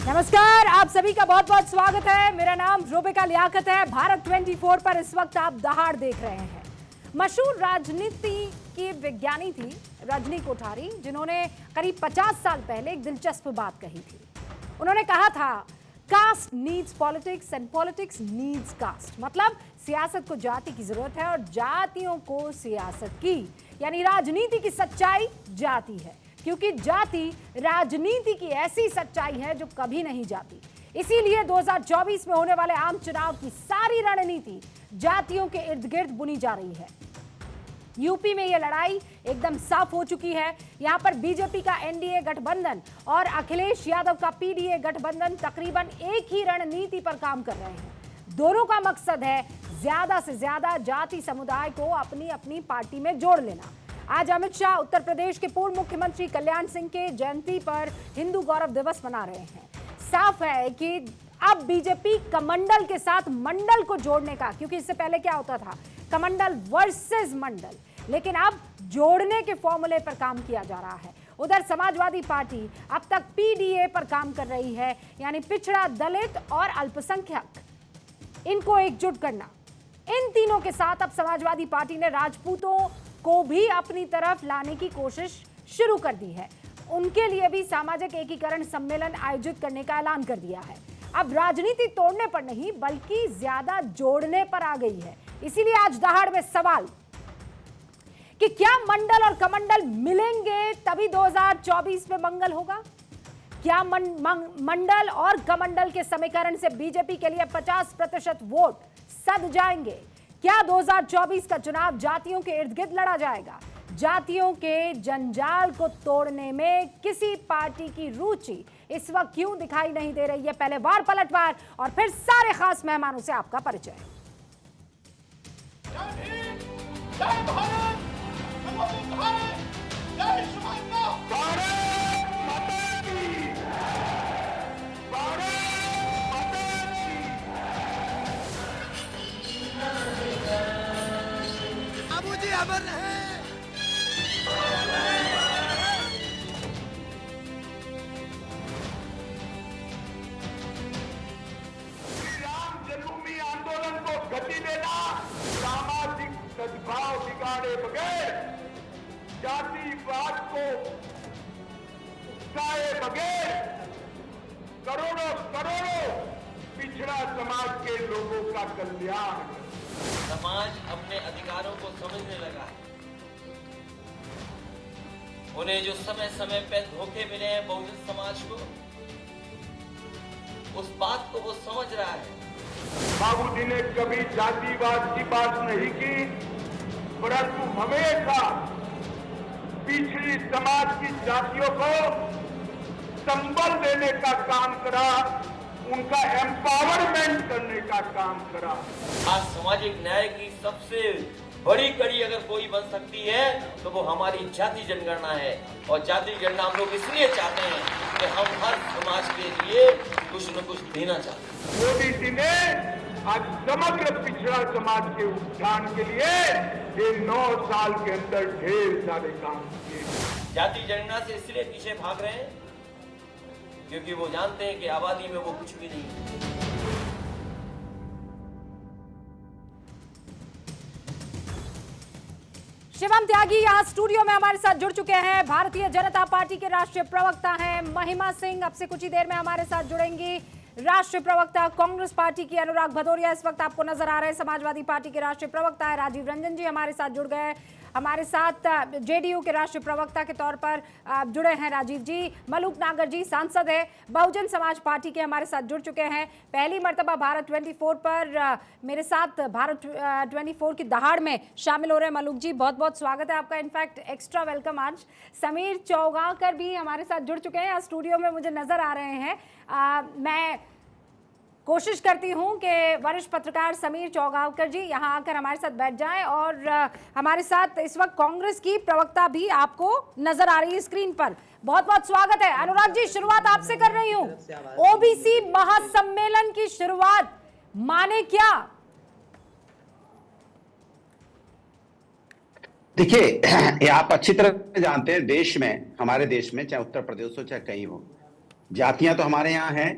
नमस्कार, आप सभी का बहुत बहुत स्वागत है। मेरा नाम रूबिका लियाकत है। भारत 24 पर इस वक्त आप दहाड़ देख रहे हैं। मशहूर राजनीति की विज्ञानी थी रजनी कोठारी, जिन्होंने करीब 50 साल पहले एक दिलचस्प बात कही थी। उन्होंने कहा था, caste needs politics and politics needs caste. मतलब सियासत को जाति की जरूरत है और जातियों को सियासत की, यानी राजनीति की सच्चाई जाति है, क्योंकि जाति राजनीति की ऐसी सच्चाई है जो कभी नहीं जाती। इसीलिए 2024 में होने वाले आम चुनाव की सारी रणनीति जातियों के इर्द गिर्द बुनी जा रही है। यूपी में यह लड़ाई एकदम साफ हो चुकी है। यहां पर बीजेपी का एनडीए गठबंधन और अखिलेश यादव का पीडीए गठबंधन तकरीबन एक ही रणनीति पर काम कर रहे हैं। दोनों का मकसद है ज्यादा से ज्यादा जाति समुदाय को अपनी अपनी पार्टी में जोड़ लेना। आज अमित शाह उत्तर प्रदेश के पूर्व मुख्यमंत्री कल्याण सिंह के जयंती पर हिंदू गौरव दिवस मना रहे हैं। साफ है कि अब बीजेपी कमंडल के साथ मंडल को जोड़ने का, क्योंकि इससे पहले क्या होता था, कमंडल वर्सेस मंडल, लेकिन अब जोड़ने के फॉर्मूले पर काम किया जा रहा है। उधर समाजवादी पार्टी अब तक पीडीए पर काम कर रही है, यानी पिछड़ा, दलित और अल्पसंख्यक, इनको एकजुट करना। इन तीनों के साथ अब समाजवादी पार्टी ने राजपूतों को भी अपनी तरफ लाने की कोशिश शुरू कर दी है। उनके लिए भी सामाजिक एकीकरण सम्मेलन आयोजित करने का ऐलान कर दिया है। अब राजनीति तोड़ने पर नहीं बल्कि ज्यादा जोड़ने पर आ गई है। इसीलिए आज दहाड़ में सवाल कि क्या मंडल और कमंडल मिलेंगे तभी 2024 में मंगल होगा? क्या मंडल और कमंडल के समीकरण से बीजेपी के लिए 50% वोट सध जाएंगे? क्या 2024 का चुनाव जातियों के इर्द गिर्द लड़ा जाएगा? जातियों के जंजाल को तोड़ने में किसी पार्टी की रुचि इस वक्त क्यों दिखाई नहीं दे रही है? पहले वार पलटवार और फिर सारे खास मेहमानों से आपका परिचय। अमर है। राम जन्मभूमि आंदोलन को गति देना, सामाजिक सद्भाव बिगाड़े बगैर, जातिवाद को उकसाए बगैर करोड़ों करोड़ों पिछड़ा समाज के लोगों का कल्याण। समाज अपने अधिकारों को समझने लगा है। उन्हें जो समय समय पे धोखे मिले हैं बहुजन समाज को, उस बात को वो समझ रहा है। बाबूजी ने कभी जातिवाद की बात नहीं की, परंतु हमेशा पिछड़ी समाज की जातियों को संबल देने का काम करा, उनका एम्पावरमेंट करने का काम करा। आज सामाजिक न्याय की सबसे बड़ी कड़ी अगर कोई बन सकती है तो वो हमारी जाति जनगणना है। और जाति जनगणना हम लोग इसलिए चाहते हैं कि हम हर समाज के लिए कुछ न कुछ देना चाहते हैं। मोदी जी ने आज समग्र पिछड़ा समाज के उत्थान के लिए ये 9 साल के अंदर ढेर सारे काम किए। जाति जनगणना से इसलिए पीछे भाग रहे हैं क्योंकि वो जानते हैं कि आबादी में वो कुछ भी नहीं है। शिवम त्यागी यहाँ स्टूडियो में हमारे साथ जुड़ चुके हैं। भारतीय जनता पार्टी के राष्ट्रीय प्रवक्ता हैं महिमा सिंह, अब से कुछ ही देर में हमारे साथ जुड़ेंगी। राष्ट्रीय प्रवक्ता कांग्रेस पार्टी की अनुराग भदौरिया इस वक्त आपको नजर आ रहे हैं। समाजवादी पार्टी के राष्ट्रीय प्रवक्ता है राजीव रंजन जी हमारे साथ जुड़ गए। हमारे साथ जेडीयू के राष्ट्रीय प्रवक्ता के तौर पर जुड़े हैं राजीव जी। मलूक नागर जी सांसद है, बहुजन समाज पार्टी के हमारे साथ जुड़ चुके हैं। पहली मर्तबा भारत 24 पर मेरे साथ भारत 24 की दहाड़ में शामिल हो रहे हैं मलूक जी, बहुत बहुत स्वागत है आपका। इनफैक्ट एक्स्ट्रा वेलकम आज। समीर चौगांवकर भी हमारे साथ जुड़ चुके हैं, स्टूडियो में मुझे नजर आ रहे हैं। मैं कोशिश करती हूं कि वरिष्ठ पत्रकार समीर चौगांवकर जी यहां आकर हमारे साथ बैठ जाएं और हमारे साथ इस वक्त कांग्रेस की प्रवक्ता भी आपको नजर आ रही है स्क्रीन पर। बहुत बहुत स्वागत है। अनुराग जी, शुरुआत आपसे कर रही हूं। ओबीसी महासम्मेलन की शुरुआत माने क्या? देखिए, ये आप अच्छी तरह जानते हैं, देश में, हमारे देश में, चाहे उत्तर प्रदेश हो चाहे कहीं हो, जातियां तो हमारे यहाँ हैं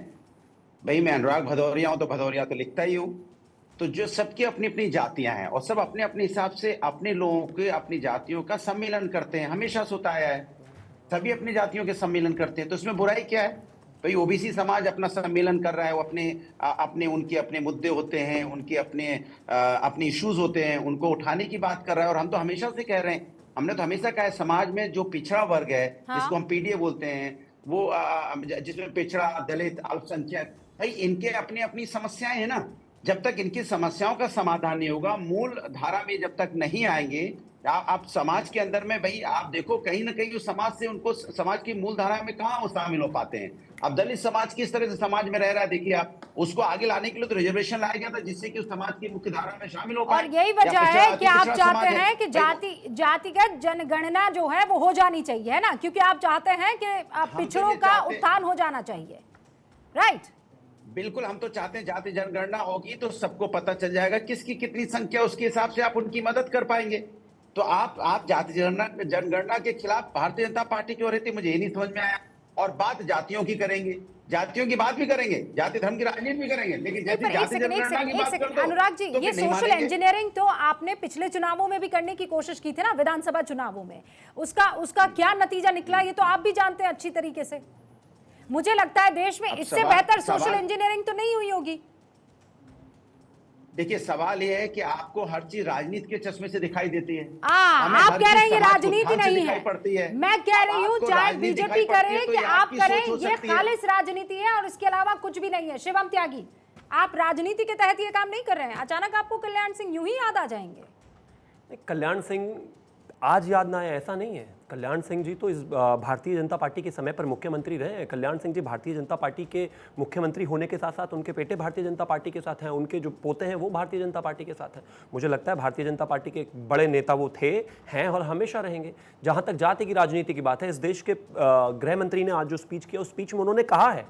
भाई। मैं अनुराग भदौरिया हूं तो भदौरिया तो लिखता ही हूं। तो जो सबकी अपनी अपनी जातियां हैं और सब अपने अपने हिसाब से अपने लोगों के अपनी जातियों का सम्मेलन करते हैं, हमेशा से होता आया है। सभी अपनी जातियों के सम्मेलन करते हैं, तो इसमें बुराई क्या है भाई? ओबीसी समाज अपना सम्मेलन कर रहा है, वो अपने उनके अपने मुद्दे होते हैं, उनके अपने इश्यूज होते हैं, उनको उठाने की बात कर रहा है। और हम तो हमेशा से कह रहे हैं, हमने तो हमेशा कहा है समाज में जो पिछड़ा वर्ग है, जिसको हम पीडीए बोलते हैं, वो जिसमें पिछड़ा, दलित, अल्पसंख्यक, भाई इनके अपनी अपनी समस्याएं हैं ना। जब तक इनकी समस्याओं का समाधान नहीं होगा, मूल धारा में जब तक नहीं आएंगे, आप समाज के अंदर में भाई आप देखो कहीं ना कहीं उस समाज से उनको समाज की मूल धारा में कहाँ वो शामिल हो पाते हैं। अब दलित समाज किस तरह से समाज में रह रहा है, देखिए आप, उसको आगे लाने के लिए तो रिजर्वेशन लाया गया था जिससे कि उस समाज की मुख्य धारा में शामिल हो पाए। और यही वजह है कि आप चाहते हैं कि जातिगत जनगणना जो है वो हो जानी चाहिए, है ना, क्योंकि आप चाहते हैं कि पिछड़ों का उत्थान हो जाना चाहिए, राइट? बिल्कुल, हम तो चाहते हैं जाति जनगणना होगी तो सबको पता चल जाएगा किसकी कितनी संख्या, उसके हिसाब से आप उनकी मदद कर पाएंगे। तो आप जाति जनगणना के खिलाफ भारतीय जनता पार्टी क्यों रहती, मुझे ये नहीं समझ में आया। और बात जातियों की करेंगे, जातियों की बात भी करेंगे, जाति धर्म की राजनीति भी करेंगे, लेकिन जैसे जाति जनगणना की बात कर दो, अनुराग जी, तो ये सोशल इंजीनियरिंग तो आपने पिछले चुनावों में भी करने की कोशिश की थी ना, विधानसभा चुनावों में, उसका क्या नतीजा निकला ये तो आप भी जानते हैं अच्छी तरीके से। मुझे लगता है देश में इससे बेहतर सोशल इंजीनियरिंग तो नहीं हुई होगी। देखिए, सवाल यह है कि आपको हर चीज राजनीति के चश्मे से दिखाई देती है। आप कह रहे हैं ये राजनीति नहीं है, है, मैं कह रही हूँ चाहे बीजेपी करे कि आप करें, ये खालिस राजनीति है और इसके अलावा कुछ भी नहीं है। शिवम त्यागी, आप राजनीति के तहत ये काम नहीं कर रहे हैं, अचानक आपको कल्याण सिंह यूं ही याद आ जाएंगे। कल्याण सिंह आज याद ना आए ऐसा नहीं है। कल्याण सिंह जी तो इस भारतीय जनता पार्टी के समय पर मुख्यमंत्री रहे हैं। कल्याण सिंह जी भारतीय जनता पार्टी के मुख्यमंत्री होने के साथ साथ उनके बेटे भारतीय जनता पार्टी के साथ हैं, उनके जो पोते हैं वो भारतीय जनता पार्टी के साथ हैं। मुझे लगता है भारतीय जनता पार्टी के एक बड़े नेता वो थे, हैं और हमेशा रहेंगे। जहाँ तक जाति की राजनीति की बात है, इस देश के गृह मंत्री ने आज जो स्पीच किया उस स्पीच में उन्होंने कहा है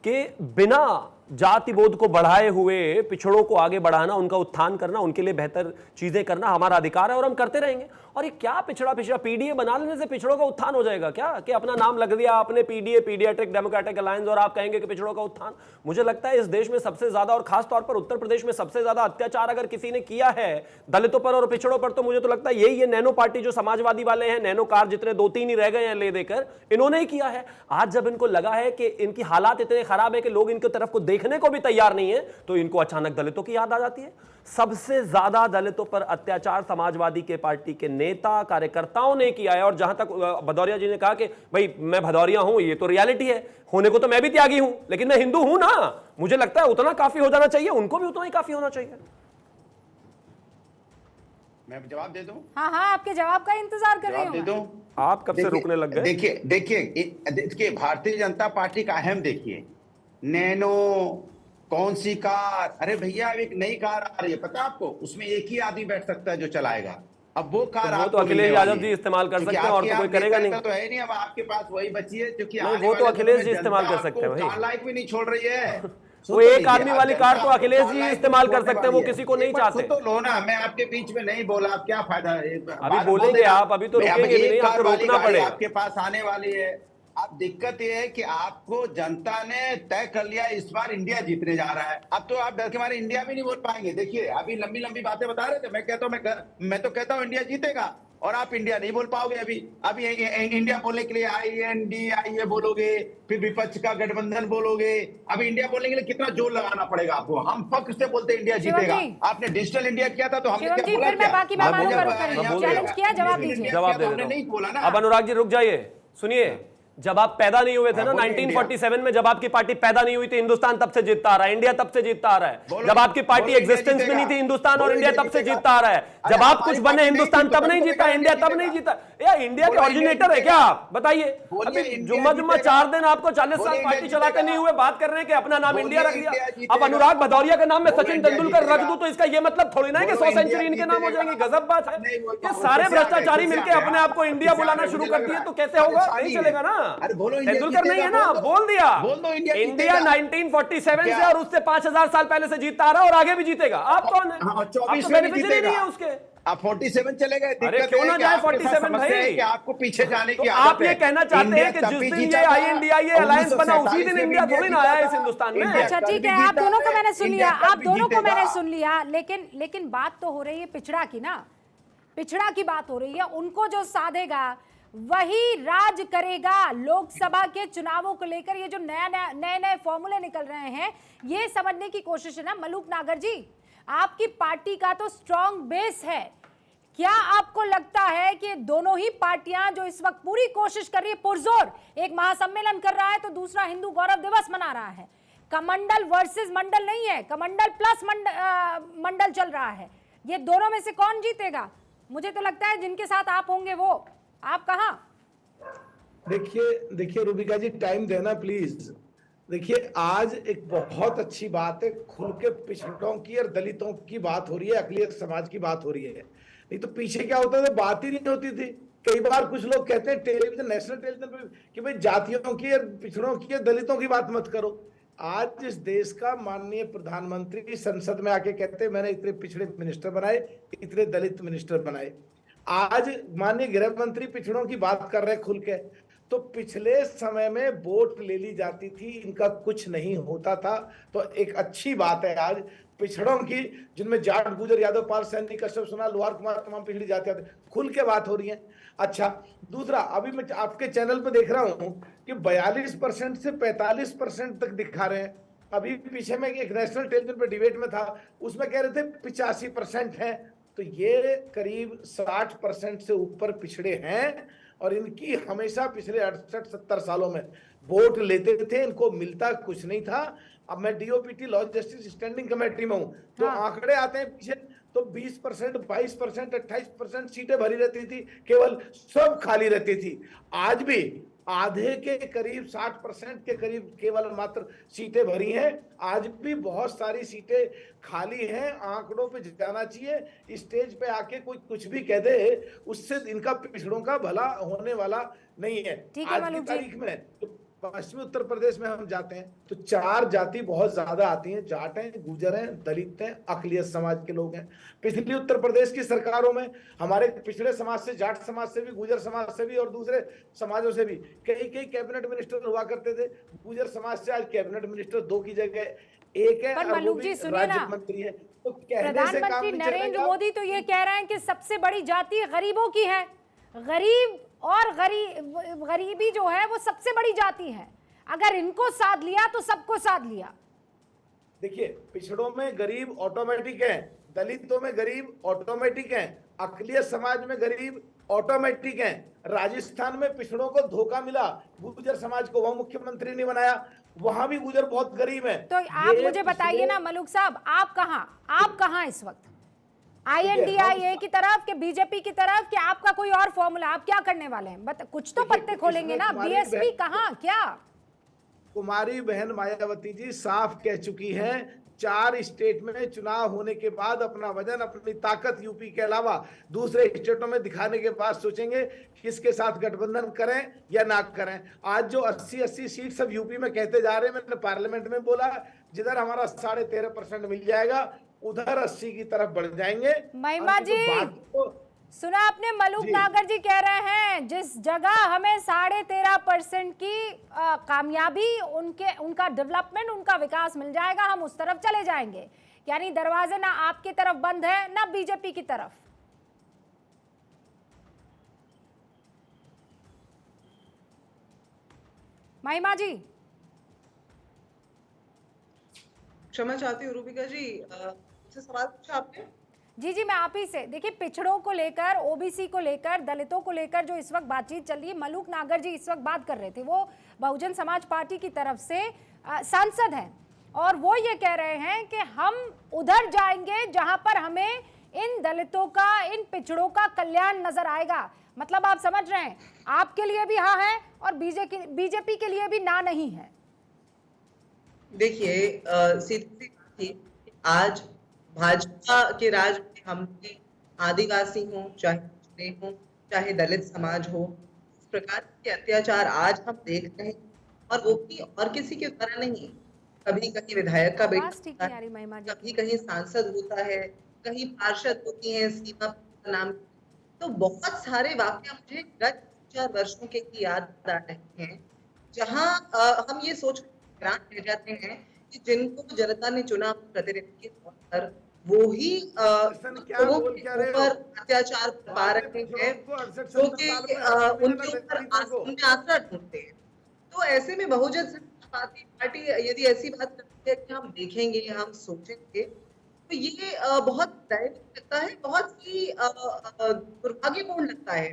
कि बिना जाति बोध को बढ़ाए हुए पिछड़ों को आगे बढ़ाना, उनका उत्थान करना, उनके लिए बेहतर चीजें करना हमारा अधिकार है और हम करते रहेंगे। और ये क्या पिछड़ा पीडीए बना लेने से पिछड़ों का उत्थान हो जाएगा क्या? कि अपना नाम लग दिया आपने पीडीए, पीडियाट्रिक डेमोक्रेटिक अलायंस, और आप कहेंगे कि पिछड़ों का उत्थान। मुझे लगता है इस देश में सबसे ज्यादा और खास तौर पर उत्तर प्रदेश में सबसे ज्यादा अत्याचार अगर किसी ने किया है दलितों पर और पिछड़ों पर, तो मुझे तो लगता है यही है नैनो पार्टी जो समाजवादी वाले हैं। नैनो कार जितने 2-3 ही रह गए हैं ले देकर, इन्होंने ही किया है। आज जब इनको लगा है कि इनकी हालात इतने खराब है कि लोग इनकी तरफ को देखने को भी तैयार नहीं है, तो इनको अचानक दलितों की याद आ जाती है। सबसे ज्यादा दलितों पर अत्याचार समाजवादी के पार्टी के नेता कार्यकर्ताओं ने किया है। और जहां तक भदौरिया जी ने कहा कि भाई मैं भदौरिया हूं, ये तो रियलिटी है, होने को तो मैं भी त्यागी हूं, लेकिन मैं हिंदू हूं ना। मुझे लगता है उतना काफी हो जाना चाहिए, उनको भी उतना ही काफी होना चाहिए। मैं जवाब दे दूं? हाँ, आपके जवाब का इंतजार कर रही हूं। आप कब से रुकने लग गए? देखिए भारतीय जनता पार्टी का अहम देखिए, नैनो कौन सी कार, अरे भैया एक नई कार आ रही है, पता आपको, उसमें एक ही आदमी बैठ सकता है जो चलाएगा। अब वो कार वो तो अखिलेश यादव जी इस्तेमाल कर सकते हैं और तो कोई करेगा नहीं। तो है नहीं, अब आपके पास वही बची है, क्योंकि वो तो अखिलेश जी इस्तेमाल कर सकते हैं भाई, लाइक भी नहीं छोड़ रही है। वो एक आदमी वाली कार तो अखिलेश जी इस्तेमाल कर सकते हैं, वो किसी को नहीं चाहते। तो लो ना, मैं आपके बीच में नहीं बोला, अब क्या फायदा है? अभी बोलेंगे आप, अभी तो रुकेंगे भी नहीं, आपको रोकना पड़ेगा। आपके पास आने वाली है। अब दिक्कत यह है कि आपको जनता ने तय कर लिया इस बार इंडिया जीतने जा रहा है। अब तो आप डर के मारे इंडिया भी नहीं बोल पाएंगे। देखिए अभी लंबी लंबी बातें बता रहे थे, मैं तो कहता हूं इंडिया जीतेगा, और आप इंडिया नहीं बोल पाओगे। अभी इंडिया बोलने के लिए INDIA बोलोगे, फिर विपक्ष का गठबंधन बोलोगे। अभी इंडिया बोलने के लिए कितना जोर लगाना पड़ेगा आपको। हम फक्र से बोलते इंडिया जीतेगा। आपने डिजिटल इंडिया किया था तो हमने क्या बोला? हमने नहीं बोला ना। अब अनुराग जी रुक जाइए, सुनिए, जब आप पैदा नहीं हुए थे ना 1947 में, जब आपकी पार्टी पैदा नहीं हुई थी, हिंदुस्तान तब से जीतता आ रहा है, इंडिया तब से जीतता आ रहा है। जब आपकी पार्टी एग्जिस्टेंस में नहीं थी, हिंदुस्तान और इंडिया तब से जीतता आ रहा है। जब आप कुछ बने, हिंदुस्तान तब नहीं जीता, इंडिया तब नहीं जीता। यार इंडिया के ऑरिजिनेटर है क्या आप? बताइए। अभी जुम्मा 4 दिन आपको 40 साल पार्टी चलाते नहीं हुए, बात कर रहे हैं कि अपना नाम इंडिया रख लिया। अब अनुराग भदौरिया का नाम मैं सचिन तेंदुलकर रख दूं तो इसका ये मतलब थोड़ी ना है कि 100 सेंचुरी इनके नाम हो जाएंगे। गजब बात है। ये सारे भ्रष्टाचारी मिलकर अपने आप को इंडिया बुलाना शुरू कर दिए तो कैसे होगा? नहीं चलेगा ना। अरे बोलो, इंडिया तेंदुलकर नहीं है ना, जीतेगा, बोल दिया। बोल दो, इंडिया इंडिया जीतेगा। 1947 क्या? से और उससे 5000 साल पहले से जीतता आ रहा और आगे भी जीतेगा। आप कौन है? हाँ, आप 24 तो में भी बेनिफिशियरी नहीं है जीतेगा। उसके। आप 47 चले गए। अरे दिक्कत क्यों है ना कि जाए आपके साथ 47 समस्या है भाई? कि आपको पीछे जाने तो की आप आदत ये है। कहना चाहते इंडिया हैं कि तब जिस भी दिन जीता ये था, INDIA अलायंस बना उसी 1947 दिन में भी इंडिया थोड़ी ना जीता आया था। इस हिंदुस्तान में। इंडिया अच्छा कल ठीक भी है, आप जीता दोनों को है, मैंने सुन इंडिया लिया, कल आप भी दोनों को जीतेगा। मैंने सुन लिया, लेकिन बात तो हो रही है पिछड़ा की ना, पिछड़ा की बात हो रही है। उनको जो साधेगा वही राज करेगा। लोकसभा के चुनावों को लेकर ये जो नए फॉर्मूले निकल रहे हैं, ये समझने की कोशिश है ना मलूक नागर जी। आपकी पार्टी का तो स्ट्रॉन्ग बेस है। क्या आपको लगता है कि दोनों ही पार्टियां जो इस वक्त पूरी कोशिश कर रही है, पुरजोर एक महासम्मेलन कर रहा है तो दूसरा हिंदू गौरव दिवस मना रहा है, कमंडल वर्सेस मंडल नहीं है, कमंडल प्लस मंडल चल रहा है, ये दोनों में से कौन जीतेगा? मुझे तो लगता है जिनके साथ आप होंगे वो। आप कहां? देखिए रूबिका जी, टाइम देना प्लीज। देखिए, आज एक बहुत अच्छी बात है, खुल के पिछड़ों की और दलितों की बात हो रही है, अकलियत समाज की बात हो रही है। नहीं तो पीछे क्या होता था, बात ही नहीं होती थी। कई बार कुछ लोग कहते हैं टेलीविजन, नेशनल टेलीविजन पे कि भाई जातियों की और पिछड़ों की और दलितों की बात मत करो। आज इस देश का माननीय प्रधानमंत्री संसद में आके कहते हैं मैंने इतने पिछड़े मिनिस्टर बनाए, इतने दलित मिनिस्टर बनाए। आज माननीय गृह मंत्री पिछड़ों की बात कर रहे हैं खुल के। तो पिछले समय में वोट ले ली जाती थी, इनका कुछ नहीं होता था। तो एक अच्छी बात है आज पिछड़ों की, जिनमें जाट, गुजर, यादव, पाल, सैनी, कश्यप, सोनार, लोहार, कुमार, तमाम पिछड़ी जातियां खुल के बात हो रही है। अच्छा, दूसरा, अभी मैं आपके चैनल पे देख रहा हूं कि 42% से 45% तक दिखा रहे हैं। अभी पीछे में एक नेशनल टेलीविजन पे डिबेट में था, उसमें कह रहे थे 85% है। तो ये करीब 60% से ऊपर पिछड़े हैं और इनकी हमेशा पिछले 68-70 सालों में वोट लेते थे, इनको मिलता कुछ नहीं था। अब मैं DOPT law justice standing committee में हूं, तो आंकड़े आते हैं पीछे, तो 20%, 22%, 28% सीटें भरी रहती थी, केवल सब खाली रहती थी। आज भी आधे के करीब 60% के करीब केवल मात्र सीटें भरी हैं। आज भी बहुत सारी सीटें खाली हैं। आंकड़ों पे जाना चाहिए। स्टेज पे आके कोई कुछ भी कह दे, उससे इनका पिछड़ों का भला होने वाला नहीं है। आज की तारीख में पश्चिमी उत्तर प्रदेश में हम जाते हैं तो 4 जाति बहुत ज्यादा आती हैं, जाट हैं, गुजर हैं, दलित हैं, अकलियत समाज के लोग हैं। पिछली उत्तर प्रदेश की सरकारों में हमारे पिछड़े समाज से, जाट समाज से भी, गुजर समाज से भी और दूसरे समाजों से भी कई कैबिनेट मिनिस्टर हुआ करते थे। गुजर समाज से आज कैबिनेट मिनिस्टर 2 की जगह 1 है, और वो भी राज्य मंत्री है। तो प्रधानमंत्री नरेंद्र मोदी तो ये कह रहे हैं कि सबसे बड़ी जाति गरीबों की है। गरीब और गरीबी जो है वो सबसे बड़ी जाति है। अगर इनको साध लिया तो सबको साध लिया। देखिए, पिछड़ों में गरीब ऑटोमेटिक है, दलितों में गरीब ऑटोमेटिक है, अकलियत समाज में गरीब ऑटोमेटिक है। राजस्थान में पिछड़ों को धोखा मिला, गुर्जर समाज को वहां मुख्यमंत्री नहीं बनाया, वहां भी गुर्जर बहुत गरीब है। तो आप मुझे बताइए ना मलूक साहब, आप कहां इस वक्त? INDIA की तरफ कि बीजेपी की तरफ कि आपका कोई और फॉर्मूला? आप क्या करने वाले हैं? कुछ तो पत्ते खोलेंगे ना। BSP कहां, क्या? कुमारी बहन मायावती जी साफ कह चुकी हैं, 4 स्टेट में चुनाव होने के बाद अपना वजन, अपनी ताकत यूपी के अलावा दूसरे स्टेटों में दिखाने के बाद सोचेंगे किसके साथ गठबंधन करें या ना करें। आज जो 80 सीट सब यूपी में कहते जा रहे हैं, मैंने पार्लियामेंट में बोला जिधर हमारा 13.5% मिल जाएगा उधर 80 की तरफ बढ़ जाएंगे। महिमा जी, सुना आपने, मलूक नागर जी कह रहे हैं जिस जगह हमें 13.5% की कामयाबी, उनका डेवलपमेंट, उनका विकास मिल जाएगा, हम उस तरफ चले जाएंगे। यानी दरवाजे ना आपकी तरफ बंद है ना बीजेपी की तरफ। महिमा जी, क्षमा चाहती हूँ रूबिका जी, सवाल पूछा आपने? जी मैं आप ही से। देखिए, पिछड़ों को लेकर, OBC को लेकर, दलितों को लेकर जो इस वक्त बातचीत चल रही है, मलूक नागर जी इस वक्त बात कर रहे थे, वो बहुजन समाज पार्टी की तरफ से सांसद हैं और वो ये कह रहे हैं कि हम उधर जाएंगे जहां पर हमें इन दलितों का, इन पिछड़ों का कल्याण नजर आएगा। मतलब आप समझ रहे हैं, आपके लिए भी हाँ है और बीजेपी के लिए भी ना नहीं है। देखिए, सीधी सी बात थी, आज भाजपा के राज में हम आदिवासी हों, चाहे पिछड़े हों, चाहे दलित समाज हो, प्रकार के अत्याचार आज हम देख रहे हैं, और वो भी और किसी के द्वारा नहीं, कभी कहीं विधायक का बेटा आवाज ठीक होता नहीं आ है, रही महिमा जी कभी की। कहीं सांसद होता है, कहीं पार्षद होती हैं सीमा नाम। तो बहुत सारे वाकया मुझे गत 4 वर्षों के ही याद आ रहे हैं, जहां हम ये सोच कर हैरान रह जाते हैं कि जिनको जनता ने चुना प्रतिनिधि के तौर पर, वो ही दर्शन क्या लोगों बोल के क्या रहे हो? ऊपर अत्याचार पा भारतीय रहे हैं, पिछड़ों को 68 जो 70 कि साल में हक मिला उनके ना ऊपर दलितों को। उनमें आसरा ढूंढते हैं। तो ऐसे में बहुजन समाज पार्टी यदि ऐसी बात करती है कि हम देखेंगे, हम सोचेंगे, तो ये बहुत दैनिक लगता है, बहुत ही दुर्भाग्यपूर्ण लगता है,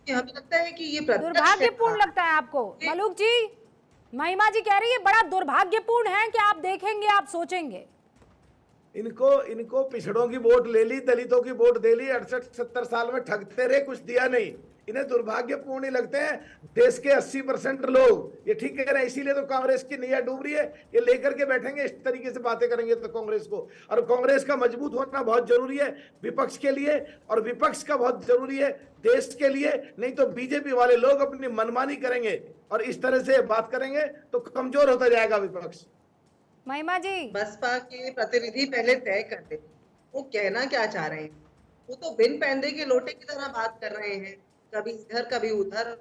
कि हमें लगता है कि ये प्रत्यक्ष दुर्भाग्यपूर्ण लगता है आपको ये- मलूक जी? महिमा जी कह रही है बड़ा दुर्भाग्यपूर्ण है कि आप देखेंगे, आप सोचेंगे। इनको पिछड़ों की वोट ले ली, दलितों की वोट दे ली, 68 70 साल में ठगते रहे, कुछ दिया नहीं। इन्हें दुर्भाग्यपूर्ण ही लगते हैं। देश के 80% लोग ये ठीक कह रहे हैं, इसीलिए तो कांग्रेस की नैया डूब रही है। ये लेकर के बैठेंगे, इस तरीके से बातें करेंगे तो कांग्रेस को, और कांग्रेस का मजबूत होना बहुत जरूरी है विपक्ष के लिए, और विपक्ष का बहुत जरूरी है देश के लिए। नहीं तो बीजेपी वाले लोग अपनी मनमानी करेंगे और इस तरह से बात करेंगे तो कमजोर होता जाएगा विपक्ष। महिमा जी बसपा के प्रतिनिधि पहले तय कर दे वो कहना क्या चाह रहे हैं। वो तो बिन पैंदे के लोटे की तरह बात कर रहे हैं, कभी इधर कभी उधर।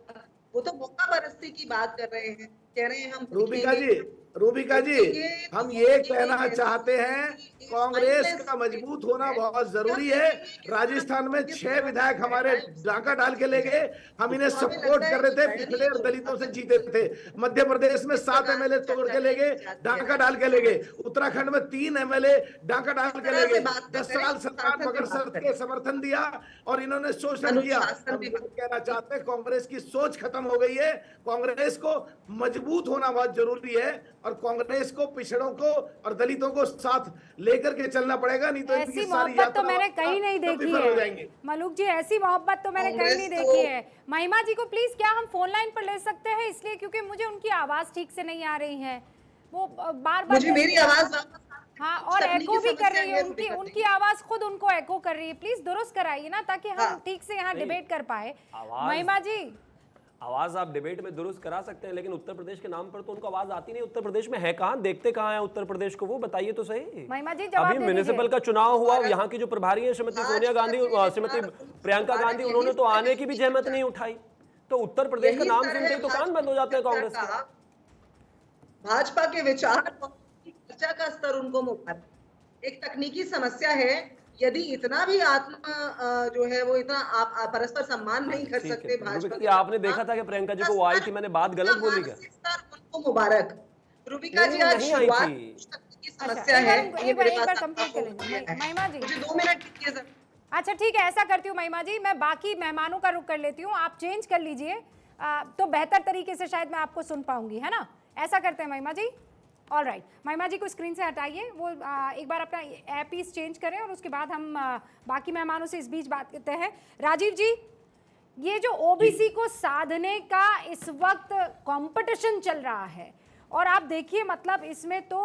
वो तो मौका परस्ती की बात कर रहे हैं, कह रहे हैं हम रूबिका जी, हम ये कहना चाहते हैं कांग्रेस का मजबूत होना बहुत जरूरी है। राजस्थान में 6 विधायक हमारे डाका डाल के ले गए, हम इन्हें सपोर्ट कर रहे थे, पिछड़े और दलितों से जीते थे। मध्य प्रदेश में 7 एमएलए तोड़ के ले गए, डाका डाल के ले गए। उत्तराखंड में 3 एमएलए डाका डाल के ले गए। 10 साल सरकार मगर शर्त के समर्थन दिया और इन्होंने शोषण किया। हम ये कहना चाहते हैं कांग्रेस की सोच खत्म हो गई है। कांग्रेस को मजबूत होना बहुत जरूरी है, और कांग्रेस को पिछड़ों को और दलितों को साथ लेकर के चलना पड़ेगा, नहीं तो ऐसी मोहब्बत तो मैंने कहीं नहीं देखी है मलूक जी, ऐसी मोहब्बत तो मैंने कहीं नहीं देखी है। महिमा जी को प्लीज क्या हम फोन लाइन पर ले सकते हैं, इसलिए क्योंकि मुझे उनकी आवाज ठीक से नहीं आ रही है, वो बार बार मुझे मेरी आवाज हाँ, और एको भी कर रही है, उनकी आवाज खुद उनको एको कर रही है। प्लीज दुरुस्त कराइए ना, ताकि हम ठीक से यहाँ डिबेट कर पाए। महिमा जी आवाज आप डिबेट में दुरुस्त करा सकते हैं, लेकिन उत्तर प्रदेश के नाम पर तो उनको आवाज आती नहीं। उत्तर प्रदेश में है कहाँ, देखते कहाँ है उत्तर प्रदेश को, वो बताइए तो सही। महिमा जी जवाब अभी म्युनिसिपल का चुनाव हुआ, यहाँ की जो प्रभारी है श्रीमती सोनिया गांधी, श्रीमती प्रियंका गांधी, उन्होंने तो आने की भी जहमत नहीं उठाई। तो उत्तर प्रदेश का नाम सुनते ही तो कान बंद हो जाते हैं कांग्रेस के। भाजपा के विचार और चर्चा का स्तर उनको मुबारक। एक तकनीकी समस्या है, यदि इतना भी आत्मा जो है वो इतना परस्पर सम्मान नहीं कर सकते भाजपा के, आपने देखा था कि प्रियंका जी को वो आई थी, मैंने बात गलत बोली क्या? उनको मुबारक। रूबिका जी आज शुरुआत तकनीकी समस्या है, ये मेरे पास महिमा जी मुझे 2 मिनट दीजिए जरा। अच्छा ठीक है, ऐसा करती हूँ महिमा जी, मैं बाकी मेहमानों का रुख कर लेती हूँ, आप चेंज कर लीजिए तो बेहतर तरीके से शायद मैं आपको सुन पाऊंगी, है ना? ऐसा करते हैं महिमा जी। ऑल राइट, महिमा जी को स्क्रीन से हटाइए, वो एक बार अपना ऐप ही चेंज करें और उसके बाद हम बाकी मेहमानों से इस बीच बात करते हैं। राजीव जी, ये जो ओबीसी को साधने का इस वक्त कंपटीशन चल रहा है, और आप देखिए मतलब इसमें तो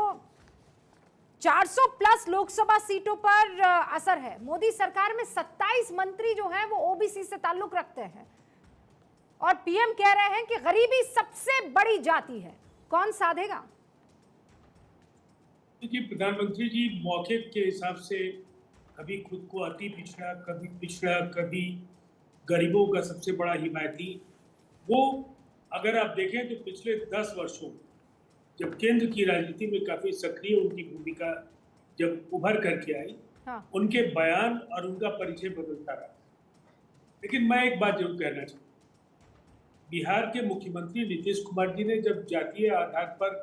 400 प्लस लोकसभा सीटों पर असर है। मोदी सरकार में 27 मंत्री जो हैं वो ओबीसी से ताल्लुक रखते हैं, और पीएम कह रहे हैं कि गरीबी सबसे बड़ी जाति है। कौन साधेगा? देखिए, प्रधानमंत्री जी मौके के हिसाब से कभी खुद को अति पिछड़ा, कभी गरीबों का सबसे बड़ा हिमायती। वो अगर आप देखें तो पिछले 10 वर्षों जब केंद्र की राजनीति में काफी सक्रिय उनकी भूमिका जब उभर करके आई, हाँ। उनके बयान और उनका परिचय बदलता रहा। लेकिन मैं एक बात जरूर कहना चाहूँ, बिहार के मुख्यमंत्री नीतीश कुमार जी ने जब जातीय आधार पर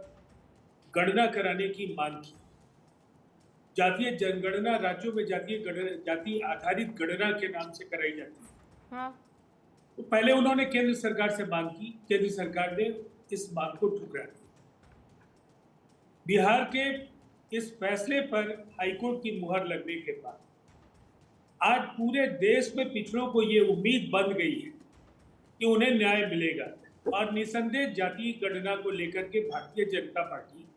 गणना कराने की मांग की, जातीय जनगणना राज्यों में जाति आधारित गणना के नाम से कराई जाती है, हाँ। तो पहले उन्होंने केंद्र सरकार से मांग की, केंद्र सरकार ने इस मांग को ठुकरा दिया। बिहार के इस फैसले पर हाईकोर्ट की मुहर लगने के बाद आज पूरे देश में पिछड़ों को ये उम्मीद बन गई है कि उन्हें न्याय मिलेगा, और निसंदेह जातीय गणना को लेकर के भारतीय जनता पार्टी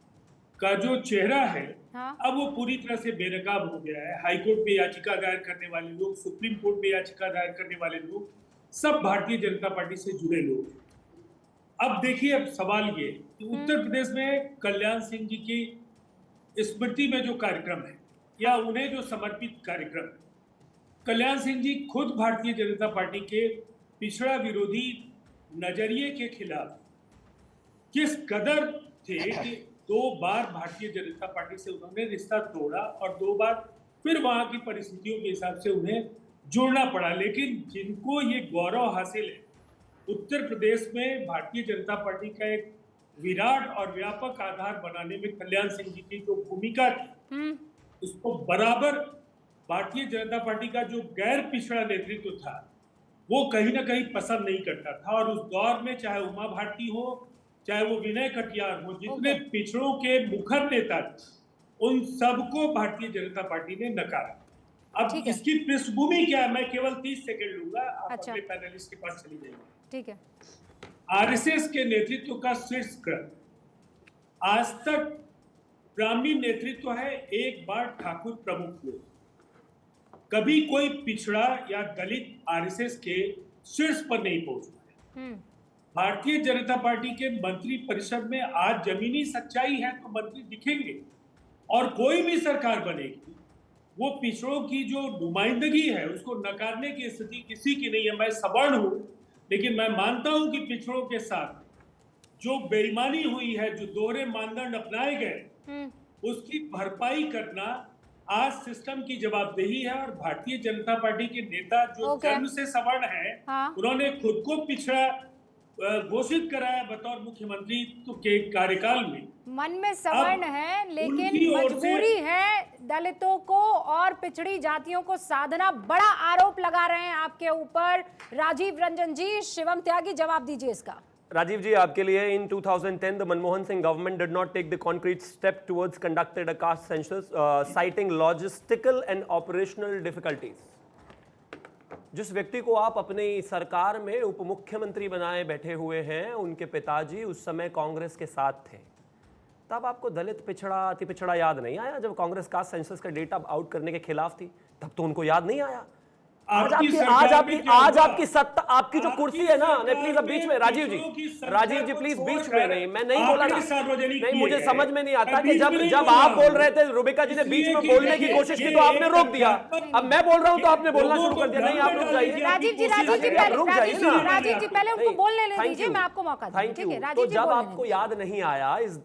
का जो चेहरा है, हाँ। अब वो पूरी तरह से बेनकाब हो गया है। हाईकोर्ट में याचिका दायर करने वाले लोग, सुप्रीम कोर्ट में याचिका दायर करने वाले लोग सब भारतीय जनता पार्टी से जुड़े लोग हैं। अब देखिए, अब सवाल ये कि उत्तर प्रदेश में कल्याण सिंह जी की स्मृति में जो कार्यक्रम है या उन्हें जो समर्पित कार्यक्रम है, कल्याण सिंह जी खुद भारतीय जनता पार्टी के पिछड़ा विरोधी नजरिए के खिलाफ किस कदर थे कि 2 बार भारतीय जनता पार्टी से उन्होंने रिश्ता तोड़ा और 2 बार फिर वहां की परिस्थितियों के हिसाब से उन्हें जुड़ना पड़ा। लेकिन जिनको ये गौरव हासिल है, उत्तर प्रदेश में भारतीय जनता पार्टी का एक विराट और व्यापक आधार बनाने में कल्याण सिंह जी की जो भूमिका थी, उसको बराबर भारतीय जनता पार्टी का जो गैर पिछड़ा नेतृत्व था वो कहीं ना कहीं पसंद नहीं करता था। और उस दौर में चाहे उमा भारती हो, चाहे वो विनय कटियार हो, जितने पिछड़ों के मुखर नेता थे, उन सबको भारतीय जनता पार्टी ने नकारा। अब इसकी पृष्ठभूमि क्या है, मैं केवल 30 सेकंड लूंगा, आप अपने पैनलिस्ट के पास चली जाइए। ठीक है। आरएसएस के नेतृत्व का शीर्ष क्रम आज तक ब्राह्मणी नेतृत्व है, एक बार ठाकुर प्रमुख लोग। कभी कोई पिछड़ा या दलित आरएसएस के शीर्ष पर नहीं पहुंचा है। भारतीय जनता पार्टी के मंत्री परिषद में आज जमीनी सच्चाई है तो मंत्री दिखेंगे, और कोई भी सरकार बनेगी वो पिछड़ों की जो नुमाइंदगी है उसको नकारने की स्थिति किसी की नहीं है। मैं सवर्ण हूं, लेकिन मैं मानता हूं कि पिछड़ों के साथ जो बेईमानी हुई है, जो दोहरे मानदंड अपनाए गए, उसकी भरपाई करना आज सिस्टम की जवाबदेही है। और भारतीय जनता पार्टी के नेता जो जन्म से सवर्ण है, उन्होंने खुद को पिछड़ा घोषित कराया बतौर मुख्यमंत्री के कार्यकाल में। मन में सवर्ण है, लेकिन मजबूरी है दलितों को और पिछड़ी जातियों को साधना। बड़ा आरोप लगा रहे हैं आपके ऊपर राजीव रंजन जी। शिवम त्यागी, जवाब दीजिए इसका। राजीव जी, आपके लिए इन 2010 the Manmohan Singh government did not take the concrete step towards conducting a caste census, citing logistical and operational difficulties. जिस व्यक्ति को आप अपनी सरकार में उप मुख्यमंत्री बनाए बैठे हुए हैं, उनके पिताजी उस समय कांग्रेस के साथ थे, तब आपको दलित पिछड़ा अति पिछड़ा याद नहीं आया? जब कांग्रेस कास्ट सेंसस का डेटा आउट करने के खिलाफ थी तब तो उनको याद नहीं आया? आज आपकी सत्ता, आपकी जो कुर्सी है ना, प्लीज अब बीच में राजीव जी प्लीज बीच में नहीं, मैं नहीं बोला ना, नहीं, मुझे समझ में नहीं आता कि जब आप बोल रहे थे, रुबिका जी ने बीच में बोलने की कोशिश की तो आपने रोक दिया। अब मैं बोल रहा हूं तो आपने बोलना शुरू कर दिया। नहीं, आप रुक जाइए राजीव जी, पहले उनको बोलने दीजिए, मैं आपको मौका दूंगा। ठीक है राजीव जी, जब आपको याद नहीं आया इस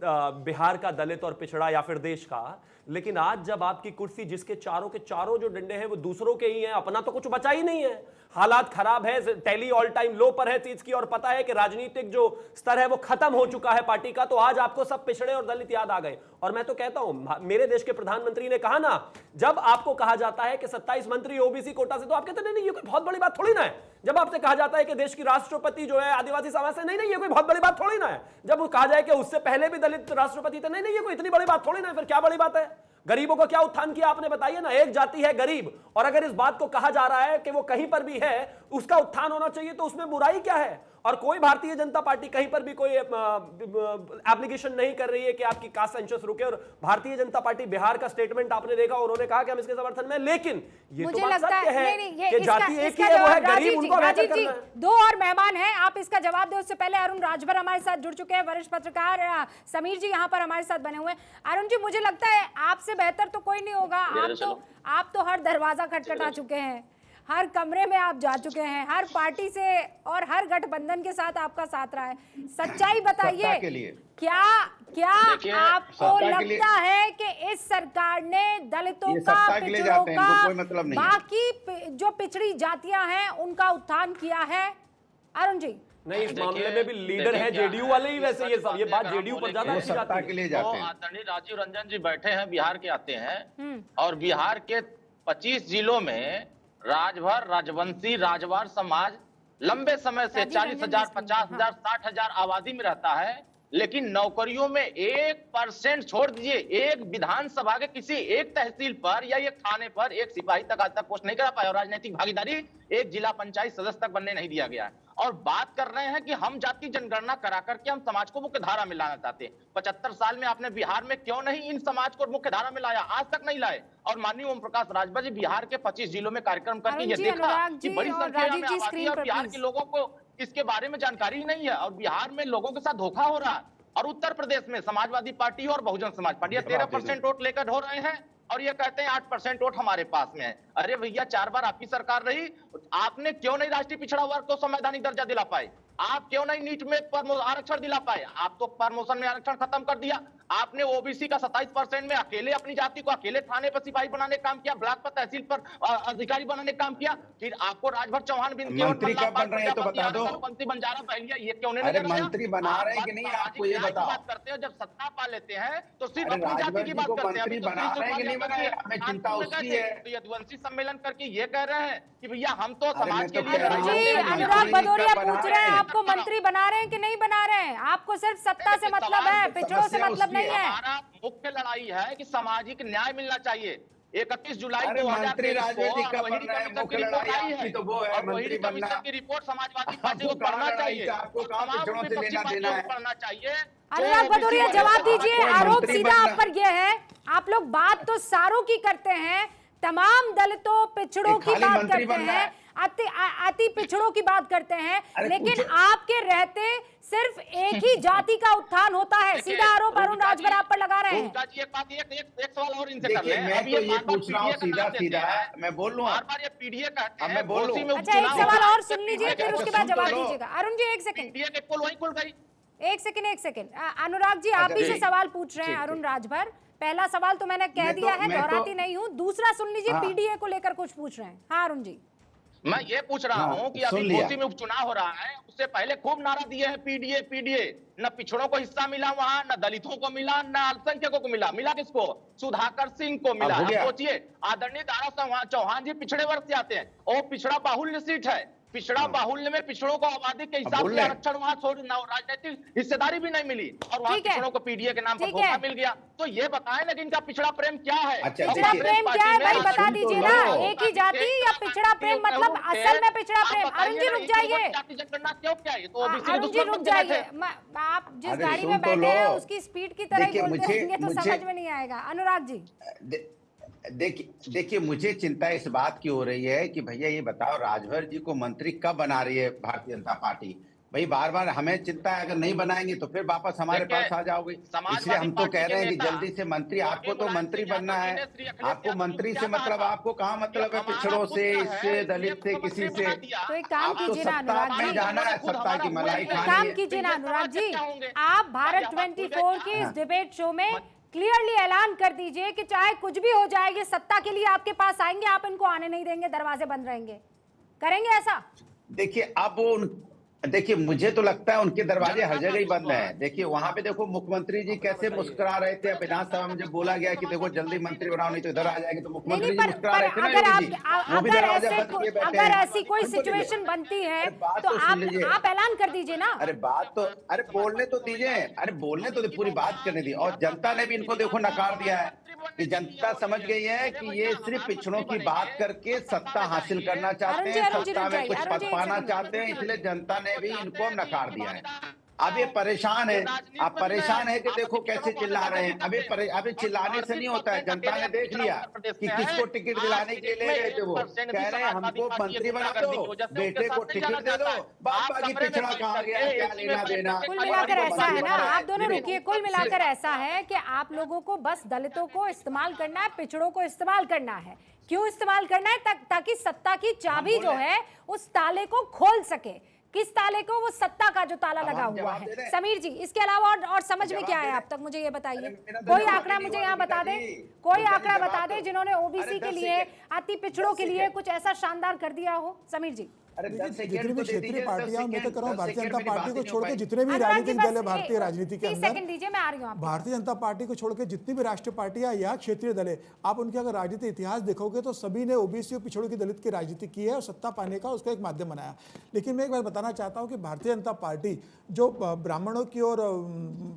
बिहार का दलित और पिछड़ा या फिर देश का, लेकिन आज जब आपकी कुर्सी जिसके चारों के चारों जो डंडे हैं वो दूसरों के ही हैं, अपना तो कुछ बचा ही नहीं है, हालात खराब है, टैली ऑल टाइम लो पर है चीज की, और पता है कि राजनीतिक जो स्तर है वो खत्म हो चुका है पार्टी का, तो आज आपको सब पिछड़े और दलित याद आ गए। और मैं तो कहता हूं, मेरे देश के प्रधानमंत्री ने कहा ना, जब आपको कहा जाता है कि 27 मंत्री ओबीसी कोटा से, तो आप कहते नहीं ये कोई बहुत बड़ी बात थोड़ी ना है। जब आपसे कहा जाता है कि देश की राष्ट्रपति जो है आदिवासी समाज से, नहीं ये कोई बहुत बड़ी बात थोड़ी ना है। जब कहा जाए कि उससे पहले भी दलित राष्ट्रपति थे, नहीं ये कोई इतनी बड़ी बात थोड़ी ना है। फिर क्या बड़ी बात है? गरीबों को क्या उत्थान किया आपने, बताइए ना। एक जाति है गरीब, और अगर इस बात को कहा जा रहा है कि वो कहीं पर भी है उसका उत्थान होना चाहिए, तो उसमें बुराई क्या है? और कोई भारतीय जनता पार्टी कहीं पर भी कोई एप्लीकेशन नहीं कर रही है कि आपकी कास्ट सेंसस रुके। और भारतीय जनता पार्टी बिहार का स्टेटमेंट आपने देखा, उन्होंने कहा कि हम इसके समर्थन में, लेकिन ये मुझे तो बात लगता सत्य है कि जाति एक ही है, वो है गरीब, उनको बेहतर करना है। 2 और मेहमान हैं, आप इसका जवाब दें। उससे पहले अरुण राजभर हमारे साथ जुड़ चुके हैं, वरिष्ठ पत्रकार समीर जी यहाँ पर हमारे साथ बने हुए हैं। अरुण जी, मुझे लगता है आपसे बेहतर तो कोई नहीं होगा। आप तो हर दरवाजा खटखटा चुके हैं, हर कमरे में आप जा चुके हैं, हर पार्टी से और हर गठबंधन के साथ आपका साथ रहा है। सच्चाई बताइए, क्या आपको लगता है कि इस सरकार ने दलितों का, पिछड़ों का, बाकी जो पिछड़ी जातियां हैं उनका उत्थान किया है? अरुण जी, नहीं, इस मामले में भी लीडर है जेडीयू वाले ही, वैसे ये बात जेडीयू पर ज्यादा अच्छी जाती है। के लिए जाते हैं। आदरणीय राजीव रंजन जी बैठे हैं, बिहार के आते हैं, और बिहार के 25 जिलों में राजभर, राजवंशी, राजवार समाज लंबे समय से 40,000, 50,000, 60,000 आबादी में रहता है, लेकिन नौकरियों में 1% छोड़ दीजिए, एक विधानसभा के किसी एक तहसील पर या एक थाने पर एक सिपाही तक आज तक पोस्ट नहीं करा पाया, और राजनीतिक भागीदारी एक जिला पंचायत सदस्य तक बनने नहीं दिया गया। और बात कर रहे हैं कि हम जाति जनगणना करा करके हम समाज को मुख्य धारा में लाना चाहते हैं। 75 साल में आपने बिहार में क्यों नहीं इन समाज को मुख्य धारा में लाया? आज तक नहीं लाए। और माननीय ओम प्रकाश राजभर जी बिहार के 25 जिलों में कार्यक्रम करके ये देखा कि बड़ी संख्या में आबादी और बिहार के लोगों को इसके बारे में जानकारी ही नहीं है और बिहार में लोगों के साथ धोखा हो रहा है। और उत्तर प्रदेश में समाजवादी पार्टी और बहुजन समाज पार्टी 13% वोट लेकर हो रहे हैं और ये कहते हैं 8% वोट हमारे पास में है। अरे भैया 4 बार आपकी सरकार रही, आपने क्यों नहीं राष्ट्रीय पिछड़ा वर्ग को संवैधानिक दर्जा दिला पाए? आप क्यों नहीं नीट में आरक्षण दिला पाए? आप तो प्रमोशन में आरक्षण खत्म कर दिया। आपने ओबीसी का 27% में अकेले अपनी जाति को अकेले थाने पर सिपाही बनाने का काम किया, ब्लॉक पर तहसील पर अधिकारी बनाने का काम किया। फिर आपको राजभर चौहान मंत्री कब बन रहे हैं तो बता दो। पंक्ति बंजारा बहलिया ये क्यों नहीं? अरे मंत्री बना रहे हैं कि नहीं, आपको ये बताओ। बात करते हैं जब सत्ता पा लेते हैं तो सिर्फ अपनी जाति की बात करते हैं। मंत्री बना रहे हैं कि नहीं बना रहे? हमें चिंता उसकी है। तो यदुवंशी सम्मेलन करके ये कह रहे हैं कि भैया हम तो समाज के लिए जी अनुराग भदौरिया पूछ रहे हैं आपको मंत्री बना रहे हैं कि नहीं बना रहे हैं? आपको सिर्फ सत्ता से मतलब है, पिछड़ों से मतलब नहीं है। हमारा मुख्य लड़ाई है कि सामाजिक न्याय मिलना चाहिए। 31 जुलाई अरे मंत्री राजनीति का बन रहा है, मुख्य लड़ाई आपकी तो वो है मंत्री बनना की रिपोर्ट समाजवादी पार्टी को पढ़ना चाहिए, आपको कहाँ पिछड़ों से लेना देना है? पढ़ना चाहिए। अनुराग भदौरिया जवाब दीजिए, आरोप सीधा आप पर यह है, आप लोग बात तो सारों की करते हैं, तमाम दलितों पिछड़ों की बात करते हैं, अति पिछड़ों की बात करते हैं, लेकिन आपके रहते सिर्फ एक ही जाति का उत्थान होता है। सीधा आरोप अरुण राजभर आप पर लगा रहे हैं। एक सवाल और इनसे कर देखिए मैं तो ये पूछ रहा हूँ सीधा मैं बोल लूँ, बार ये पीडीए कहते हैं, मैं बोल लूँ। अच्छा एक सवाल और सुन लीजिए फिर उसके बाद जवाब दीजिएगा। अरुण जी एक सेकंड, पीडीए के पोल वहीं खुल गई। एक सेकंड अनुराग जी आप ही से सवाल पूछ रहे हैं अरुण राजभर। पहला सवाल तो मैंने कह दिया है, दोहराती नहीं हूँ। दूसरा सुन लीजिए, पीडीए को लेकर कुछ पूछ रहे हैं। हाँ अरुण जी मैं ये पूछ रहा हूँ कि अभी घोसी में उपचुनाव हो रहा है, उससे पहले खूब नारा दिए हैं पीडीए पीडीए। न पिछड़ों को हिस्सा मिला वहां, न दलितों को मिला, न अल्पसंख्यकों को मिला। मिला किसको? सुधाकर सिंह को मिला। सोचिए आदरणीय दारा चौहान जी पिछड़े वर्ग से आते हैं और पिछड़ा बाहुल्य सीट है। पिछड़ा बाहुल्य में पिछड़ों को आबादी के हिसाब से आरक्षण वहां राजनीतिक हिस्सेदारी भी नहीं मिली और वहां पिछड़ों को पीडीए के नाम पर धोखा मिल गया। तो ये बताएं ना कि इनका पिछड़ा प्रेम क्या है? पिछड़ा प्रेम क्या है भाई बता दीजिए ना। एक ही जाति या पिछड़ा प्रेम मतलब असल में पिछड़ा प्रेम? अरुण जी रुक जाइए, क्यों क्या है? तो अरुण जी रुक जाइए। आप जिस गाड़ी में बैठे हैं उसकी स्पीड की तरह ही बोलते रहेंगे तो समझ में नहीं आएगा। अनुराग जी देखिए मुझे चिंता इस बात की हो रही है कि भैया ये बताओ राजभर जी को मंत्री कब बना रही है भारतीय जनता पार्टी? भाई बार बार हमें चिंता है, अगर नहीं बनाएंगे तो फिर वापस हमारे पास आ जाओगे। इसलिए हम तो कह रहे हैं कि जल्दी से मंत्री, आपको तो मंत्री बनना है। आपको मंत्री से मतलब आपको कहाँ मतलब है? पिछड़ों से, इससे, दलित से, किसी से? तो एक काम कीजिए ना अनुराग जी, जाना है सत्ता की मलाई खानी है। काम कीजिए ना अनुराग जी, आप भारत 24 के इस डिबेट शो में क्लियरली ऐलान कर दीजिए कि चाहे कुछ भी हो जाएगी सत्ता के लिए आपके पास आएंगे, आप इनको आने नहीं देंगे, दरवाजे बंद रहेंगे। करेंगे ऐसा? देखिए अब देखिए मुझे तो लगता है उनके दरवाजे हर जगह ही बंद हैं। देखिए वहां पे देखो मुख्यमंत्री जी कैसे मुस्कुरा रहे थे। विधानसभा में जब बोला गया कि देखो जल्दी मंत्री बनाओ नहीं तो इधर आ जाएंगे, तो मुख्यमंत्री जी मुस्कुरा रहे थे ना। अगर ऐसी कोई सिचुएशन बनती है तो आप ऐलान कर दीजिए ना। अरे बोलने तो दीजिए, अरे बोलने तो पूरी बात करने दी। और जनता ने भी इनको देखो नकार दिया है कि जनता समझ गई है कि ये सिर्फ पिछड़ों की बात करके सत्ता हासिल करना चाहते हैं, सत्ता में कुछ पद पाना चाहते हैं, इसलिए जनता ने भी इनको नकार दिया है। अब ये परेशान है, आप परेशान है कि देखो कैसे चिल्ला रहे हैं। अभी चिल्लाने से नहीं होता है। जनता ने देख लिया कि किसको टिकट दिलाने के लिए ले गए थे। वो कह रहे हैं हमको मंत्री बना दो, बेटे को टिकट दे दो, बाकी पिछड़ा कहा गया, क्या लेना देना। कुल मिलाकर ऐसा है ना, आप दोनों रुकिए, कुल मिलाकर ऐसा है कि आप लोगों को बस दलितों को इस्तेमाल करना है, पिछड़ों को इस्तेमाल करना है। क्यों इस्तेमाल करना है? ताकि सत्ता की चाबी जो है उस ताले को खोल सके। किस ताले को? वो सत्ता का जो ताला लगा हुआ है। समीर जी इसके अलावा और समझ में क्या है आप तक मुझे ये बताइए। कोई आंकड़ा मुझे यहाँ बता दे, कोई आंकड़ा बता दे जिन्होंने ओबीसी के लिए, अति पिछड़ों के लिए कुछ ऐसा शानदार कर दिया हो। समीर जी जितनी भी क्षेत्रीय पार्टियां, मैं तो कह रहा हूं भारतीय जनता पार्टी को छोड़ के जितने भी राजनीतिक दल है भारतीय राजनीति के अंदर, भारतीय जनता पार्टी को छोड़ के जितनी भी राष्ट्रीय पार्टियां या क्षेत्रीय दल है, आप उनके अगर राजनीतिक इतिहास देखोगे तो सभी ने ओबीसी और पिछड़ों की दलित की राजनीति की है और सत्ता पाने का उसका एक माध्यम बनाया। लेकिन मैं एक बात बताना चाहता हूँ कि भारतीय जनता पार्टी जो ब्राह्मणों की और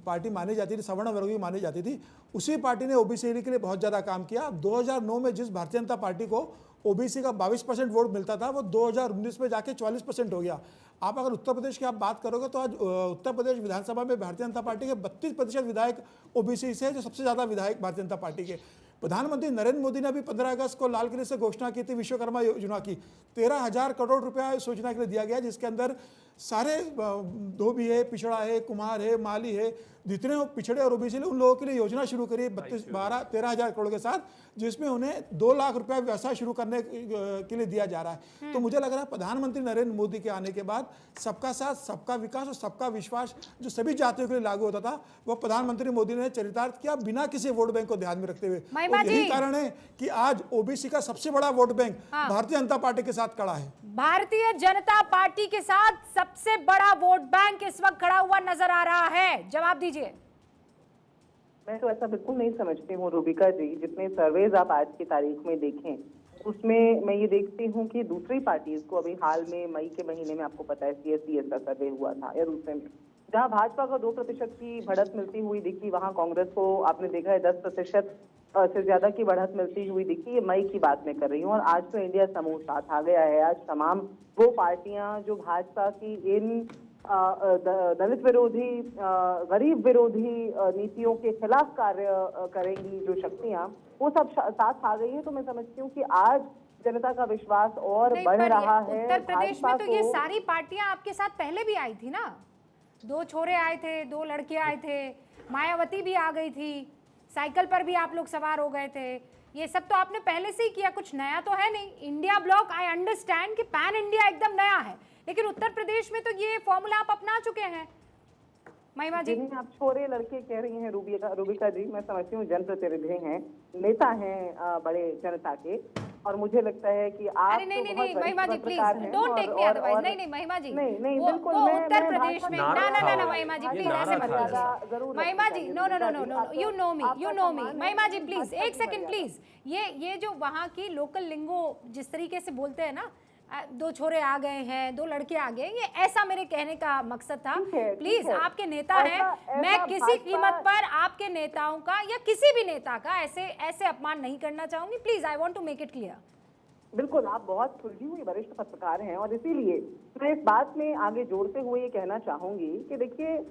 पार्टी मानी जाती थी, सवर्ण वर्ग की मानी जाती थी, उसी पार्टी ने ओबीसी के लिए बहुत ज़्यादा काम किया। 2009 में जिस भारतीय जनता पार्टी को ओबीसी का 22% वोट मिलता था, वो 2019 में जाके 44% हो गया। आप अगर उत्तर प्रदेश की आप बात करोगे तो आज उत्तर प्रदेश विधानसभा में भारतीय जनता पार्टी के 32% विधायक ओबीसी से, जो सबसे ज़्यादा विधायक भारतीय जनता पार्टी के। प्रधानमंत्री नरेंद्र मोदी ने अभी 15 अगस्त को लाल किले से घोषणा की थी विश्वकर्मा योजना की। 13,000 करोड़ रुपया इस योजना के लिए दिया गया, जिसके अंदर सारे धोबी है, पिछड़ा है, कुम्हार है, माली है, जितने पिछड़े और ओबीसी उन लोगों के लिए योजना शुरू करी 13,000 करोड़ के साथ, जिसमें उन्हें 2 लाख रुपया व्यवसाय शुरू करने के लिए दिया जा रहा है। तो मुझे लग रहा है प्रधानमंत्री नरेंद्र मोदी के आने के बाद सबका साथ, सबका विकास और सबका विश्वास जो सभी जातियों के लिए लागू होता था, वो प्रधानमंत्री मोदी ने चरितार्थ किया बिना किसी वोट बैंक को ध्यान में रखते हुए। और यही कारण है कि आज ओबीसी का सबसे बड़ा vote bank Bharatiya Janata party के साथ खड़ा है। भारतीय जनता पार्टी के साथ सबसे बड़ा वोट बैंक इस वक्त खड़ा हुआ नजर आ रहा है। जवाब दीजिए। मैं तो ऐसा बिल्कुल नहीं समझती हूँ रूबिका जी। जितने सर्वेज आप आज की तारीख में देखें, उसमें मैं ये देखती हूँ कि दूसरी पार्टीज को अभी हाल में मई के महीने में आपको पता है CSCS का सर्वे हुआ था, या दूसरे में जहाँ भाजपा को 2% की बढ़त मिलती हुई दिखी, वहाँ कांग्रेस को आपने देखा है 10% से ज्यादा की बढ़त मिलती हुई दिखी। ये मई की बात मैं कर रही हूँ। और आज तो इंडिया समूह साथ आ गया है। आज तमाम वो पार्टियां जो भाजपा की इन दलित विरोधी, गरीब विरोधी नीतियों के खिलाफ कार्य करेंगी, जो शक्तियां, वो सब साथ आ गई है। तो मैं समझती हूँ कि आज जनता का विश्वास और बढ़ रहा है। उत्तर प्रदेश में तो ये सारी पार्टियां आपके साथ पहले भी आई थी ना, 2 छोरे आए थे, 2 लड़के आए थे, मायावती भी आ गई थी, साइकिल पर भी आप लोग सवार हो गए थे। ये सब तो आपने पहले से ही किया, कुछ नया तो है नहीं। इंडिया ब्लॉक, आई अंडरस्टैंड कि पैन इंडिया एकदम नया है, लेकिन उत्तर प्रदेश में तो ये फॉर्मूला आप अपना चुके हैं। महिमा जी, आप छोरे लड़के कह रही हैं रूबिका जी, मैं समझती हूँ जनप्रतिनिधि हैं, नेता हैं बड़े जनता के, और मुझे लगता है कि आप नहीं Mahima ji please don't take me otherwise. नहीं महिमा जी, नहीं वो उत्तर प्रदेश में ना महिमा जी प्लीज ऐसे मत कीजिए। महिमा जी नो यू नो मी महिमा जी प्लीज एक सेकंड प्लीज। ये जो वहाँ की लोकल लिंगो जिस तरीके से बोलते हैं ना, 2 छोरे आ गए हैं, 2 लड़के आ गए, ये ऐसा मेरे कहने का मकसद था। प्लीज आपके नेता हैं, मैं किसी कीमत पर आपके नेताओं का या किसी भी नेता का ऐसे अपमान नहीं करना चाहूंगी। Please I want to make it clear. बिल्कुल, आप बहुत सुलझी हुई वरिष्ठ पत्रकार हैं, और इसीलिए मैं इस बात में आगे जोड़ते हुए ये कहना चाहूंगी कि देखिए,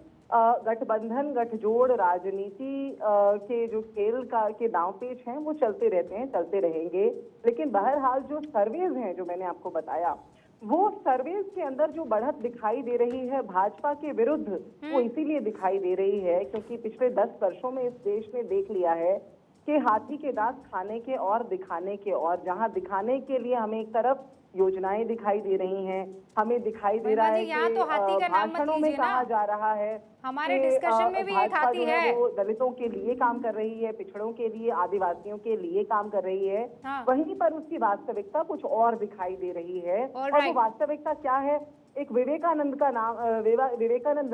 गठबंधन, गठजोड़ राजनीति के जो खेल के दांवपेच हैं वो चलते रहते हैं, चलते रहेंगे। लेकिन बहरहाल जो सर्वेज हैं जो मैंने आपको बताया, वो सर्वेज के अंदर जो बढ़त दिखाई दे रही है भाजपा के विरुद्ध, वो इसीलिए दिखाई दे रही है क्योंकि पिछले 10 वर्षों में इस देश ने देख लिया है कि हाथी के दांत खाने के और दिखाने के और। जहां दिखाने के लिए हमें एक तरफ योजनाएं दिखाई दे रही हैं, हमें दिखाई दे रहा है कि तो हाथी का नाम मत लीजिए ना, कहा जा रहा है हमारे डिस्कशन में भी एक हाथी है। वो दलितों के लिए काम कर रही है, पिछड़ों के लिए, आदिवासियों के लिए काम कर रही है। वहीं पर उसकी वास्तविकता कुछ और दिखाई दे रही है। और वो वास्तविकता क्या है? एक विवेकानंद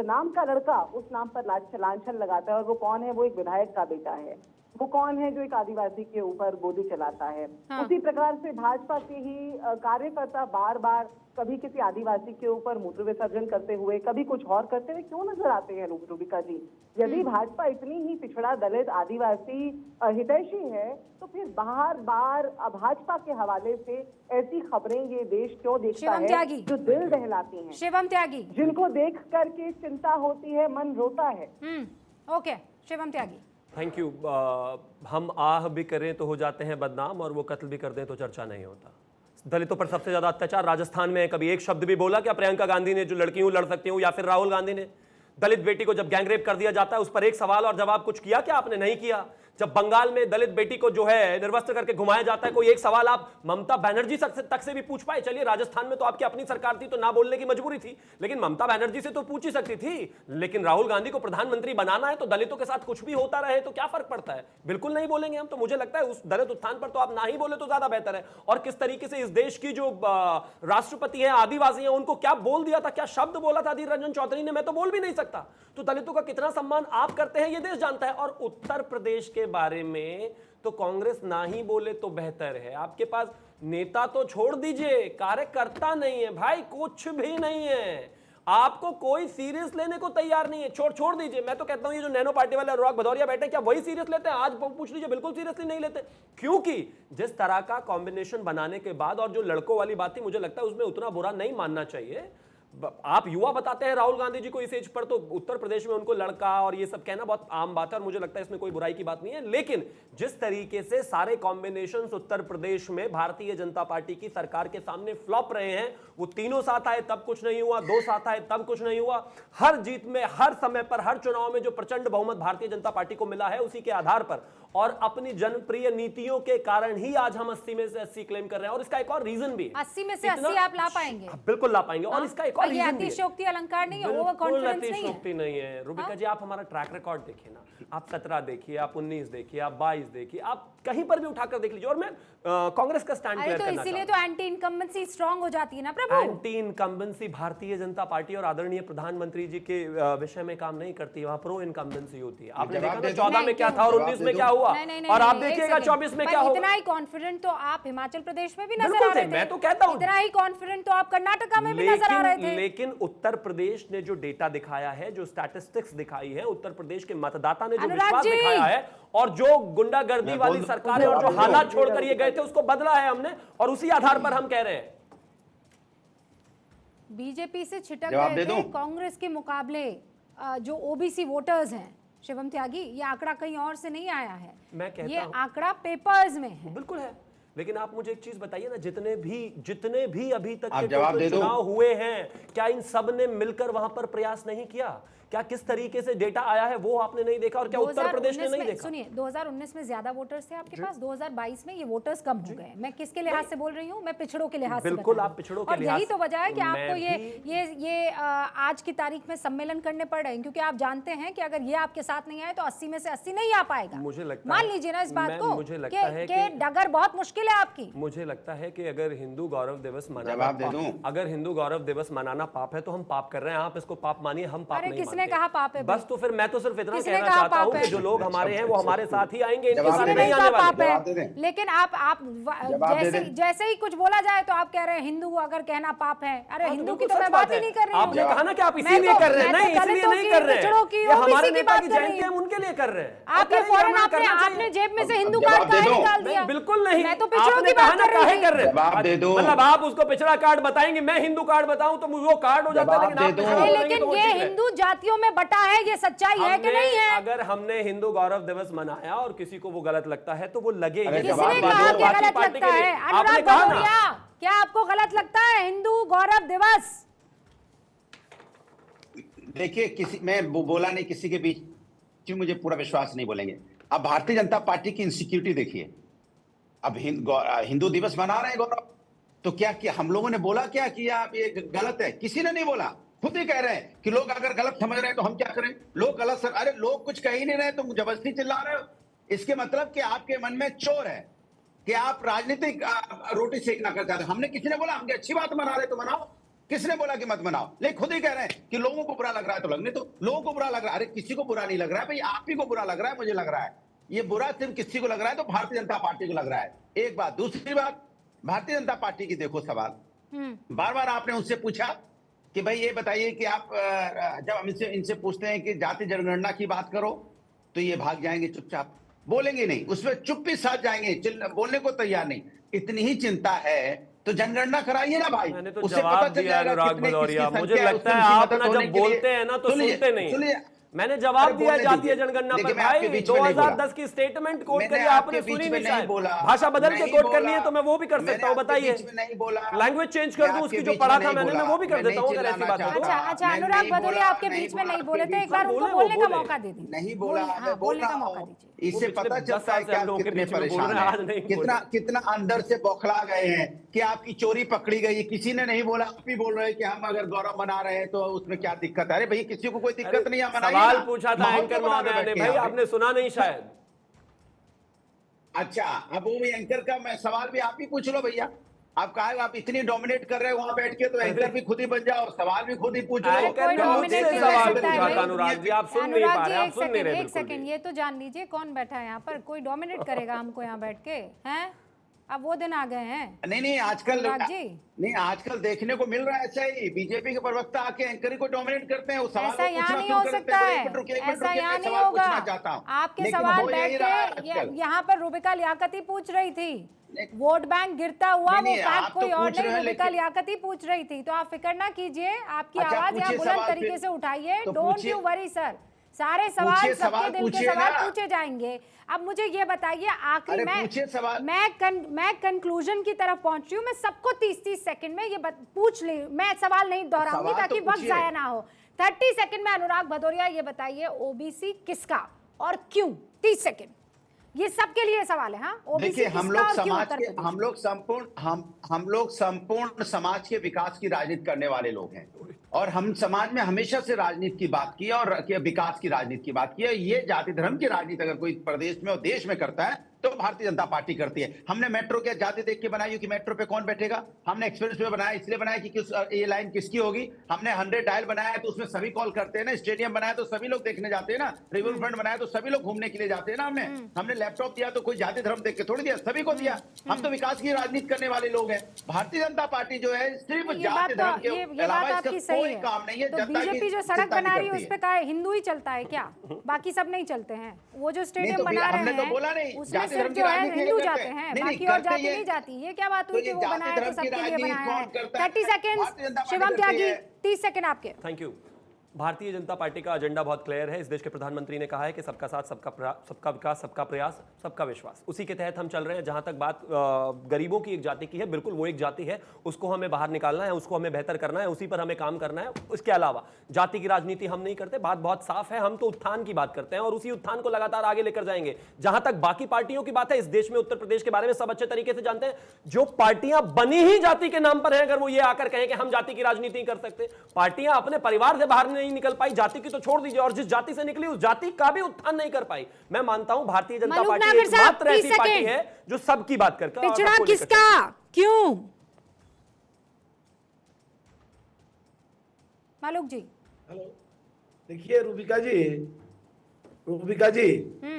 नाम का लड़का उस नाम पर लांछन लगाता है, और वो कौन है? वो एक विधायक का बेटा है। वो कौन है जो एक आदिवासी के ऊपर गोली चलाता है? उसी प्रकार से भाजपा के ही कार्यकर्ता बार बार कभी किसी आदिवासी के ऊपर मूत्र विसर्जन करते हुए, कभी कुछ और करते हुए क्यों नजर आते हैं रूबिका जी? यदि भाजपा इतनी ही पिछड़ा, दलित, आदिवासी हितैषी है, तो फिर बार बार भाजपा के हवाले से ऐसी खबरें ये देश क्यों देखता है जो दिल दहलाती हैं? शिवम त्यागी, जिनको देख करके चिंता होती है, मन रोता है। Okay, Shivam Tyagi, thank you. हम आह भी करें तो हो जाते हैं बदनाम, और वो कत्ल भी कर दें तो चर्चा नहीं होता। दलितों पर सबसे ज्यादा अत्याचार राजस्थान में। कभी एक शब्द भी बोला क्या प्रियंका गांधी ने, जो लड़की हूं लड़ सकती हूं, या फिर राहुल गांधी ने? दलित बेटी को जब गैंगरेप कर दिया जाता है, उस पर एक सवाल और जवाब कुछ किया क्या आपने? नहीं किया। जब बंगाल में दलित बेटी को जो है निर्वस्त्र करके घुमाया जाता है, कोई एक सवाल आप ममता बनर्जी तक से भी पूछ पाए? चलिए राजस्थान में तो आपकी अपनी सरकार थी तो ना बोलने की मजबूरी थी, लेकिन ममता बनर्जी से तो पूछ ही सकती थी। लेकिन राहुल गांधी को प्रधानमंत्री बनाना है तो दलितों के साथ कुछ भी होता रहे तो क्या फर्क पड़ता है? बिल्कुल नहीं बोलेंगे हम। तो मुझे लगता है उस दलित उत्थान पर तो आप ना ही बोले तो ज्यादा बेहतर है। और किस तरीके से इस देश की जो राष्ट्रपति है, आदिवासी है, उनको क्या बोल दिया था, क्या शब्द बोला था अधीर रंजन चौधरी ने, मैं तो बोल भी नहीं सकता। तो दलितों का कितना सम्मान आप करते हैं ये देश जानता है। और उत्तर प्रदेश के बारे में तो कांग्रेस ना ही बोले तो बेहतर है। आपके पास नेता तो छोड़ दीजिए, कार्यकर्ता नहीं है भाई, कुछ भी नहीं है। आपको कोई सीरियस लेने को तैयार नहीं है। छोड़ दीजिए, मैं तो कहता हूं ये जो नैनो पार्टी वाले अनुराग भदौरिया बैठे, क्या वही सीरियस लेते हैं? आज पूछ लीजिए, बिल्कुल सीरियसली नहीं लेते, क्योंकि जिस तरह का कॉम्बिनेशन बनाने के बाद और जो लड़कों वाली बात थी, मुझे लगता है उसमें उतना बुरा नहीं मानना चाहिए। आप युवा बताते हैं राहुल गांधी जी को इस एज पर, तो उत्तर प्रदेश में उनको लड़का और ये सब कहना बहुत आम बात है और मुझे लगता है इसमें कोई बुराई की बात नहीं है। लेकिन जिस तरीके से सारे कॉम्बिनेशंस उत्तर प्रदेश में भारतीय जनता पार्टी की सरकार के सामने फ्लॉप रहे हैं, वो तीनों साथ आए तब कुछ नहीं हुआ, 2 साथ आए तब कुछ नहीं हुआ, हर जीत में, हर समय पर, हर चुनाव में जो प्रचंड बहुमत भारतीय जनता पार्टी को मिला है उसी के आधार पर और अपनी जनप्रिय नीतियों के कारण ही आज हम 80 में से 80 क्लेम कर रहे हैं। और इसका एक और रीजन भी, 80 में से 80 आप ला पाएंगे? बिल्कुल ला पाएंगे। और इसका एक और ये अतिशयोक्ति अलंकार नहीं है, ओवर कॉन्फिडेंस नहीं है। अतिशयोक्ति नहीं है रूबिका जी, आप हमारा ट्रैक रिकॉर्ड देखिए ना, आप 17 देखिए, आप 19 देखिए, आप 22 देखिए, आप कहीं पर भी उठाकर देख लीजिए। और मैं कांग्रेस का स्टैंड क्लियर करना इसीलिए तो एंटी इनकम्बेंसी स्ट्रांग हो जाती है ना प्रभु। Anti incumbency Bharatiya Janata party और आदरणीय प्रधानमंत्री जी के विषय में काम नहीं करती है, वहां प्रो इनकम्बेंसी होती है। आपने देखा ना 14 में क्या था और 19 में क्या हुआ, और आप देखिएगा 24 में क्या होगा। इतना ही कॉन्फिडेंट तो आप हिमाचल प्रदेश में भी नजर आ रहे थे, मैं तो कहता हूं इतना ही कॉन्फिडेंट तो आप कर्नाटका में भी नजर आ रहे थे। लेकिन उत्तर प्रदेश ने जो डेटा दिखाया है, जो स्टैटिस्टिक्स दिखाई है, उत्तर प्रदेश के मतदाता ने जो विश्वास दिखाया है और जो गुंडागर्दी वाली सरकारें और जो हालात छोड़कर ये गए थे उसको बदला है हमने, और उसी आधार पर हम कह रहे हैं बीजेपी से छिटक गए थे कांग्रेस के मुकाबले जो ओबीसी वोटर्स हैं। शिवम त्यागी, ये आंकड़ा कहीं और से नहीं आया है, मैं कहता ये आंकड़ा पेपर्स में है। बिल्कुल है, लेकिन आप मुझे एक चीज बताइए ना, जितने भी अभी तक के जो चुनाव हुए हैं, क्या इन सब ने मिलकर वहां पर प्रयास नहीं किया? क्या किस तरीके से डेटा आया है वो आपने नहीं देखा? और क्या उत्तर प्रदेश ने नहीं देखा? सुनिए, 2019 में ज्यादा वोटर्स थे आपके पास, 2022 में ये वोटर्स कम हो गए। मैं किसके लिहाज से बोल रही हूँ? मैं पिछड़ों के लिहाज से। बिल्कुल, आप पिछड़ों के लिहाज। यही तो वजह है कि आपको ये आज की तारीख में सम्मेलन करने पड़ रहे हैं, क्योंकि आप जानते हैं कि अगर ये आपके साथ नहीं आए तो 80 में से 80 नहीं आ पाएगा। मुझे लगता मान लीजिए ना इस बात को, मुझे लगता है कि डगर बहुत मुश्किल है आपकी। मुझे लगता है कि अगर हिंदू गौरव दिवस मनाना, अगर हिंदू गौरव दिवस मनाना पाप है तो हम पाप कर रहे हैं। आप इसको पाप मानिए, हम पाप नहीं मानते। किसने कहा पाप है? बस तो फिर मैं तो सिर्फ इतना कहना चाहता हूं कि जो लोग हमारे हैं वो हमारे साथ ही आएंगे, इनके साथ नहीं आने वाले। लेकिन आप जैसे ही कुछ बोला जाए तो आप कह रहे हैं हिंदू अगर कहना पाप है। अरे हिंदू की तो मैं बात ही नहीं कर रही हूं। आपने कहा ना कि आप इसीलिए कर रहे हैं, नहीं इसलिए नहीं कर रहे हैं, हमारे नेता की जयंती हम उनके लिए कर रहे हैं। आप ये फौरन आपने जेब में से हिंदू कार्ड काहे निकाल दिया? बिल्कुल नहीं, मैं तो पिछड़ों की बात कर रही थी। मतलब आप उसको पिछड़ा कार्ड बताएंगे, मैं हिंदू कार्ड बताऊं तो वो कार्ड हो जाता है। लेकिन ये हिंदू जातियों में बटा है, ये सच्चाई है कि नहीं है? अगर हमने हिंदू गौरव दिवस मनाया और किसी को वो गलत लगता है तो वो लगे। किसने कहा कि गलत लगता है? अनुराग भदौरिया, क्या आपको गलत लगता है हिंदू गौरव दिवस? देखिए, मैं बोला नहीं किसी के बीच, मुझे पूरा विश्वास नहीं बोलेंगे। अब भारतीय जनता पार्टी की इनसिक्योरिटी देखिए। अब हिंदू दिवस मना रहे हैं गौरव, तो क्या किया हम लोगों ने? बोला क्या किया? आप ये गलत है, किसी ने नहीं बोला, खुद ही कह रहे हैं कि लोग अगर गलत समझ रहे हैं तो हम क्या करें? लोग गलत अरे लोग कुछ कह ही नहीं रहे, तुम जबरदस्ती चिल्ला रहे हो। इसके मतलब कि आपके मन में चोर है, कि आप राजनीतिक रोटी सेकना कर चाहते हो। हमने किसी ने बोला हमने अच्छी बात मना रहे तो मनाओ, किसने बोला कि मत मनाओ? लेकिन खुद ही कह रहे हैं कि लोगों को बुरा लग रहा है तो लगने तो। लोगों को बुरा लग रहा है, अरे किसी को बुरा नहीं लग रहा है भाई, आप ही को बुरा लग रहा है, मुझे लग रहा है। ये बुरा सिर्फ किसी को लग रहा है तो भारतीय जनता पार्टी को लग रहा है। एक बात। दूसरी बात, भारतीय जनता पार्टी की देखो सवाल, बार बार आपने उनसे पूछा कि भाई ये बताइए कि आप जब हम इनसे पूछते हैं कि जाति जनगणना की बात करो तो ये भाग जाएंगे, चुपचाप बोलेंगे नहीं, उसमें चुप्पी साथ जाएंगे, बोलने को तैयार नहीं। इतनी ही चिंता है तो जनगणना कराइए ना भाई, मैंने तो उससे जवाब पता चल दिया जाएगा अनुराग कितने भदौरिया। किसकी मुझे संख्या है, लगता है उसकी आप मदद ना होने जब के लिए। बोलते हैं ना तो सुनते नहीं। मैंने जवाब दिया जातीय जनगणना पर भाई, 2010 की स्टेटमेंट कोट करी, आपने सुनी नहीं शायद। भाषा बदल के कोट करनी है तो मैं वो भी कर सकता हूँ, बताइए। लैंग्वेज चेंज कर दूं, उसकी जो पढ़ा था मैंने, मैं वो भी कर देता हूँ अगर ऐसी बात है तो। अच्छा, अनुराग भदौरिया आपके बीच में नहीं बोले थे, एक बार उनको बोलने का मौका दे दीजिए। नहीं बोला, बोलने का मौका दीजिए। इससे पता चलता है कि आप कितने परेशान हैं, कितना अंदर से बौखला गए हैं कि आपकी चोरी पकड़ी गई। किसी ने नहीं बोला, आप ही बोल रहे हैं कि हम अगर गौरव मना रहे हैं तो उसमें क्या दिक्कत है? अरे भाई किसी को कोई दिक्कत नहीं है, मनाइए। सवाल पूछा था एंकर महोदय ने भाई, आपने सुना नहीं शायद। अच्छा, अब वो भी एंकर का मैं सवाल भी आप ही पूछ लो भैया। आप कहा आप इतनी डोमिनेट कर रहे हो वहां बैठ के, तो एंकर भी खुद ही बन जाओ, सवाल भी खुद ही पूछ लो। अनुराग जी आप सुन नहीं पा रहे, आप सुन नहीं रहे। एक सेकंड, ये तो जान लीजिए कौन बैठा है यहाँ पर। कोई डोमिनेट करेगा हमको यहाँ बैठ के? हैं अब वो दिन आ गए हैं। नहीं आजकल जी नहीं, आजकल देखने को मिल रहा है ऐसा ही, बीजेपी के प्रवक्ता आके एंकरिंग को डोमिनेट करते हैं, वो सवाल ऐसा यहाँ नहीं हो सकता है, ऐसा यहाँ नहीं होगा। आपके सवाल बैठ के यहाँ पर रूबिका लियाकती पूछ रही थी, वोट बैंक गिरता हुआ, वो फैक्ट कोई और नहीं, रूबिका लियाकती पूछ रही थी। तो आप फिक्र ना कीजिए, आपकी आवाज यहाँ बुलंद तरीके से उठाइए, डोंट यू वरी सर, सारे सवाल सबके दिल के सवाल पूछे जाएंगे। अब मुझे ये बताइए, आखिरी मैं कंक्लूजन की तरफ पहुंच रही हूँ, मैं सबको 30-30 सेकंड में ये पूछ ली, मैं सवाल नहीं दोहराऊंगी ताकि वक्त जाया ना हो। 30 सेकंड में अनुराग भदौरिया ये बताइए, ओबीसी किसका और क्यों? 30 सेकंड, ये सबके लिए सवाल है। हाँ, देखिए, हम लोग संपूर्ण समाज के विकास की राजनीति करने वाले लोग हैं, और हम समाज में हमेशा से राजनीति की बात की है और विकास की राजनीति की बात की है। ये जाति धर्म की राजनीति अगर कोई प्रदेश में और देश में करता है तो भारतीय जनता पार्टी करती है। हमने मेट्रो क्या जाति देख के बनाई कि मेट्रो पे कौन बैठेगा? हमने एक्सप्रेस वे बनाया इसलिए बनाया कि ये लाइन किसकी होगी। हमने 100 डायल बनाया है तो उसमें सभी कॉल करते हैं ना। स्टेडियम बनाया तो सभी लोग देखने जाते हैं ना। रिवर फ्रंट बनाया तो सभी लोग घूमने के लिए जाते हैं ना। हमने लैपटॉप दिया तो कोई जाति धर्म देख के थोड़ी दिया, सभी को दिया। हम तो विकास की राजनीति करने वाले लोग हैं। भारतीय जनता पार्टी जो है सिर्फ जाति धर्म के अलावा इसका कोई काम नहीं है। बीजेपी जो सड़क बना रही है उस पे क्या हिंदू ही चलता है क्या? बाकी सब नहीं चलते हैं? वो जो स्टेडियम बना रहे हैं उसमें सिर्फ जो है हिंदू जाते हैं, बाकी और जाति नहीं जाती। ये क्या बात हुई कि वो बनाया तो सबके लिए बनाया है? 30 सेकंड, शिवम त्यागी 30 सेकंड आपके। Thank you. Bharatiya Janata party का एजेंडा बहुत क्लियर है। इस देश के प्रधानमंत्री ने कहा है कि सबका साथ, सबका विकास, सबका प्रयास, सबका विश्वास। उसी के तहत हम चल रहे हैं। जहां तक बात गरीबों की एक जाति की है, बिल्कुल वो एक जाति है, उसको हमें बाहर निकालना है, उसको हमें बेहतर करना है, उसी पर हमें काम करना है। उसके अलावा जाति की राजनीति हम नहीं करते। बात बहुत साफ है, हम तो उत्थान की बात करते हैं और उसी उत्थान को लगातार आगे लेकर जाएंगे। जहां तक बाकी पार्टियों की बात है, इस देश में उत्तर प्रदेश के बारे में सब अच्छे तरीके से जानते हैं। जो पार्टियां बनी ही जाति के नाम पर है, अगर वो ये आकर कहें कि हम जाति की राजनीति नहीं कर सकते, पार्टियां अपने परिवार से बाहर नहीं निकल पाई, जाति तो छोड़ दीजिए, और जिस जाति से निकली उस जाति का भी उत्थान नहीं कर पाई। मैं मानता हूं भारतीय जनता पार्टी एकमात्र ऐसी पार्टी है जो सबकी बात करके पिछड़ा किसका क्यों? मालूक जी। हेलो, देखिए रूबिका जी,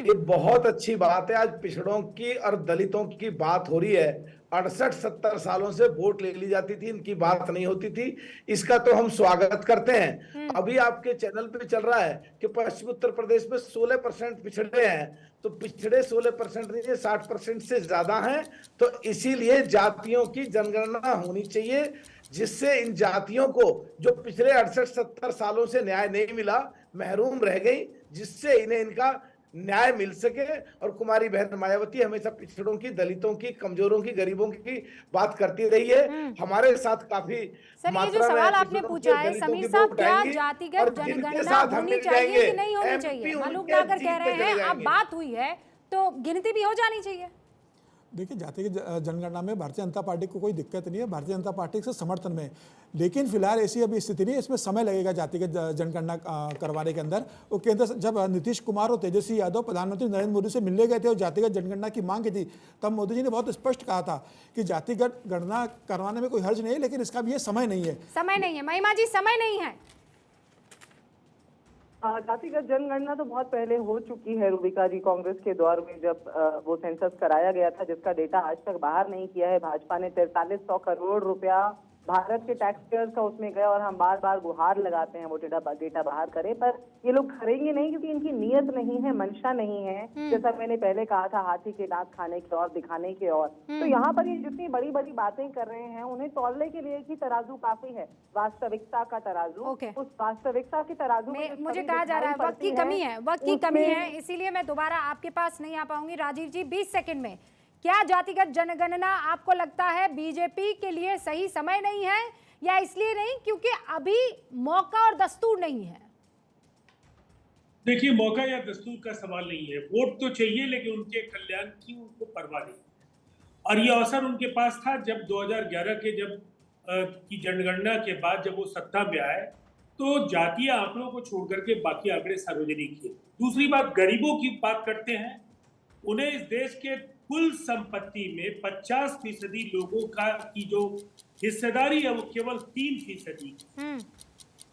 ये बहुत अच्छी बात है। आज पिछड़ों की और दलितों की बात हो रही है। 68-70 सालों से वोट ले ली जाती थी, इनकी बात नहीं होती थी। इसका तो हम स्वागत करते हैं। अभी आपके चैनल पे चल रहा है कि पश्चिम उत्तर प्रदेश में 16% पिछड़े हैं, तो पिछड़े 16% नहीं, 60% से ज्यादा हैं। तो इसीलिए जातियों की जनगणना होनी चाहिए, जिससे इन जातियों को जो पिछले 68-70 सालों से न्याय नहीं मिला, महरूम रह गई, जिससे इन्हें इनका न्याय मिल सके। और कुमारी बहन मायावती हमेशा पिछड़ों की, दलितों की, कमजोरों की, गरीबों की बात करती रही है। हमारे साथ काफी सर, ये जो सवाल आपने पूछा है समीर साहब, क्या जातिगत जनगणना होनी चाहिए कि नहीं होनी चाहिए? मालूक नागर कह रहे हैं अब बात हुई है तो गिनती भी हो जानी चाहिए। देखिए, जातिगत जनगणना में भारतीय जनता पार्टी को कोई दिक्कत नहीं है, भारतीय जनता पार्टी से समर्थन में। लेकिन फिलहाल ऐसी अभी स्थिति नहीं है, इसमें समय लगेगा जातिगत जनगणना करवाने के अंदर। वो केंद्र जब नीतीश कुमार और तेजस्वी यादव प्रधानमंत्री नरेंद्र मोदी से मिलने गए थे और जातिगत जनगणना की मांग की थी, तब मोदी जी ने बहुत स्पष्ट कहा था कि जातिगत गणना करवाने में कोई हर्ज नहीं है, लेकिन इसका भी ये समय नहीं है। समय नहीं है महिमा जी, समय नहीं है। जातिगत जनगणना तो बहुत पहले हो चुकी है रूबिका जी। कांग्रेस के दौर में जब वो सेंसस कराया गया था, जिसका डेटा आज तक बाहर नहीं किया है, भाजपा ने 4300 करोड़ रुपया भारत के टैक्स पेयर्स का उसमें गया, और हम बार बार गुहार लगाते हैं वो डेटा बाहर करें, पर ये लोग करेंगे नहीं क्योंकि इनकी नीयत नहीं है, मंशा नहीं है। जैसा मैंने पहले कहा था, हाथी के दांत खाने के और दिखाने के और। तो यहाँ पर ये जितनी बड़ी बड़ी बातें कर रहे हैं, उन्हें तौलने के लिए एक ही तराजू काफी है, वास्तविकता का तराजू। उस वास्तविकता के तराजू में मुझे कहा जा रहा है वक्त की कमी है, वक्त की कमी है, इसीलिए मैं दोबारा आपके पास नहीं आ पाऊंगी। राजीव जी, 20 सेकंड में, क्या जातिगत जनगणना आपको लगता है बीजेपी के लिए सही समय नहीं है, या इसलिए नहीं क्योंकि अभी मौका और दस्तूर नहीं है? देखिए, मौका या दस्तूर का सवाल नहीं है। वोट तो चाहिए, लेकिन उनके कल्याण की उनको परवाह नहीं। और ये अवसर उनके पास था जब 2011 के की जनगणना के बाद जब वो सत्ता में आए, तो जातीय आंकड़ों को छोड़ करके बाकी आंकड़े सार्वजनिक किए। दूसरी बात, गरीबों की बात करते हैं, उन्हें इस देश के कुल संपत्ति में 50% लोगों की जो हिस्सेदारी है वो केवल 3%।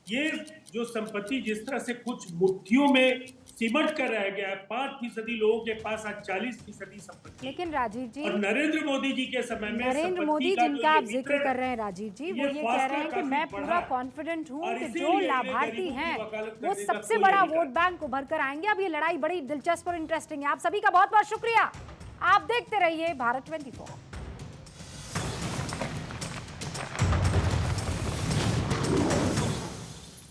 ये जो संपत्ति जिस तरह से कुछ मुट्ठियों में सिमट कर रह गया है। 5% लोगों के पास आज 40% संपत्ति। लेकिन राजीव जी, और नरेंद्र मोदी जी के समय में नरेंद्र मोदी जिनका आप जिक्र कर रहे हैं राजीव जी, वो ये कह रहे हैं कि मैं पूरा कॉन्फिडेंट हूँ कि जो लाभार्थी हैं वो सबसे बड़ा वोट बैंक उभर कर आएंगे। अब ये लड़ाई बड़ी दिलचस्प और इंटरेस्टिंग है। आप सभी का बहुत बहुत शुक्रिया। आप देखते रहिए भारत 24।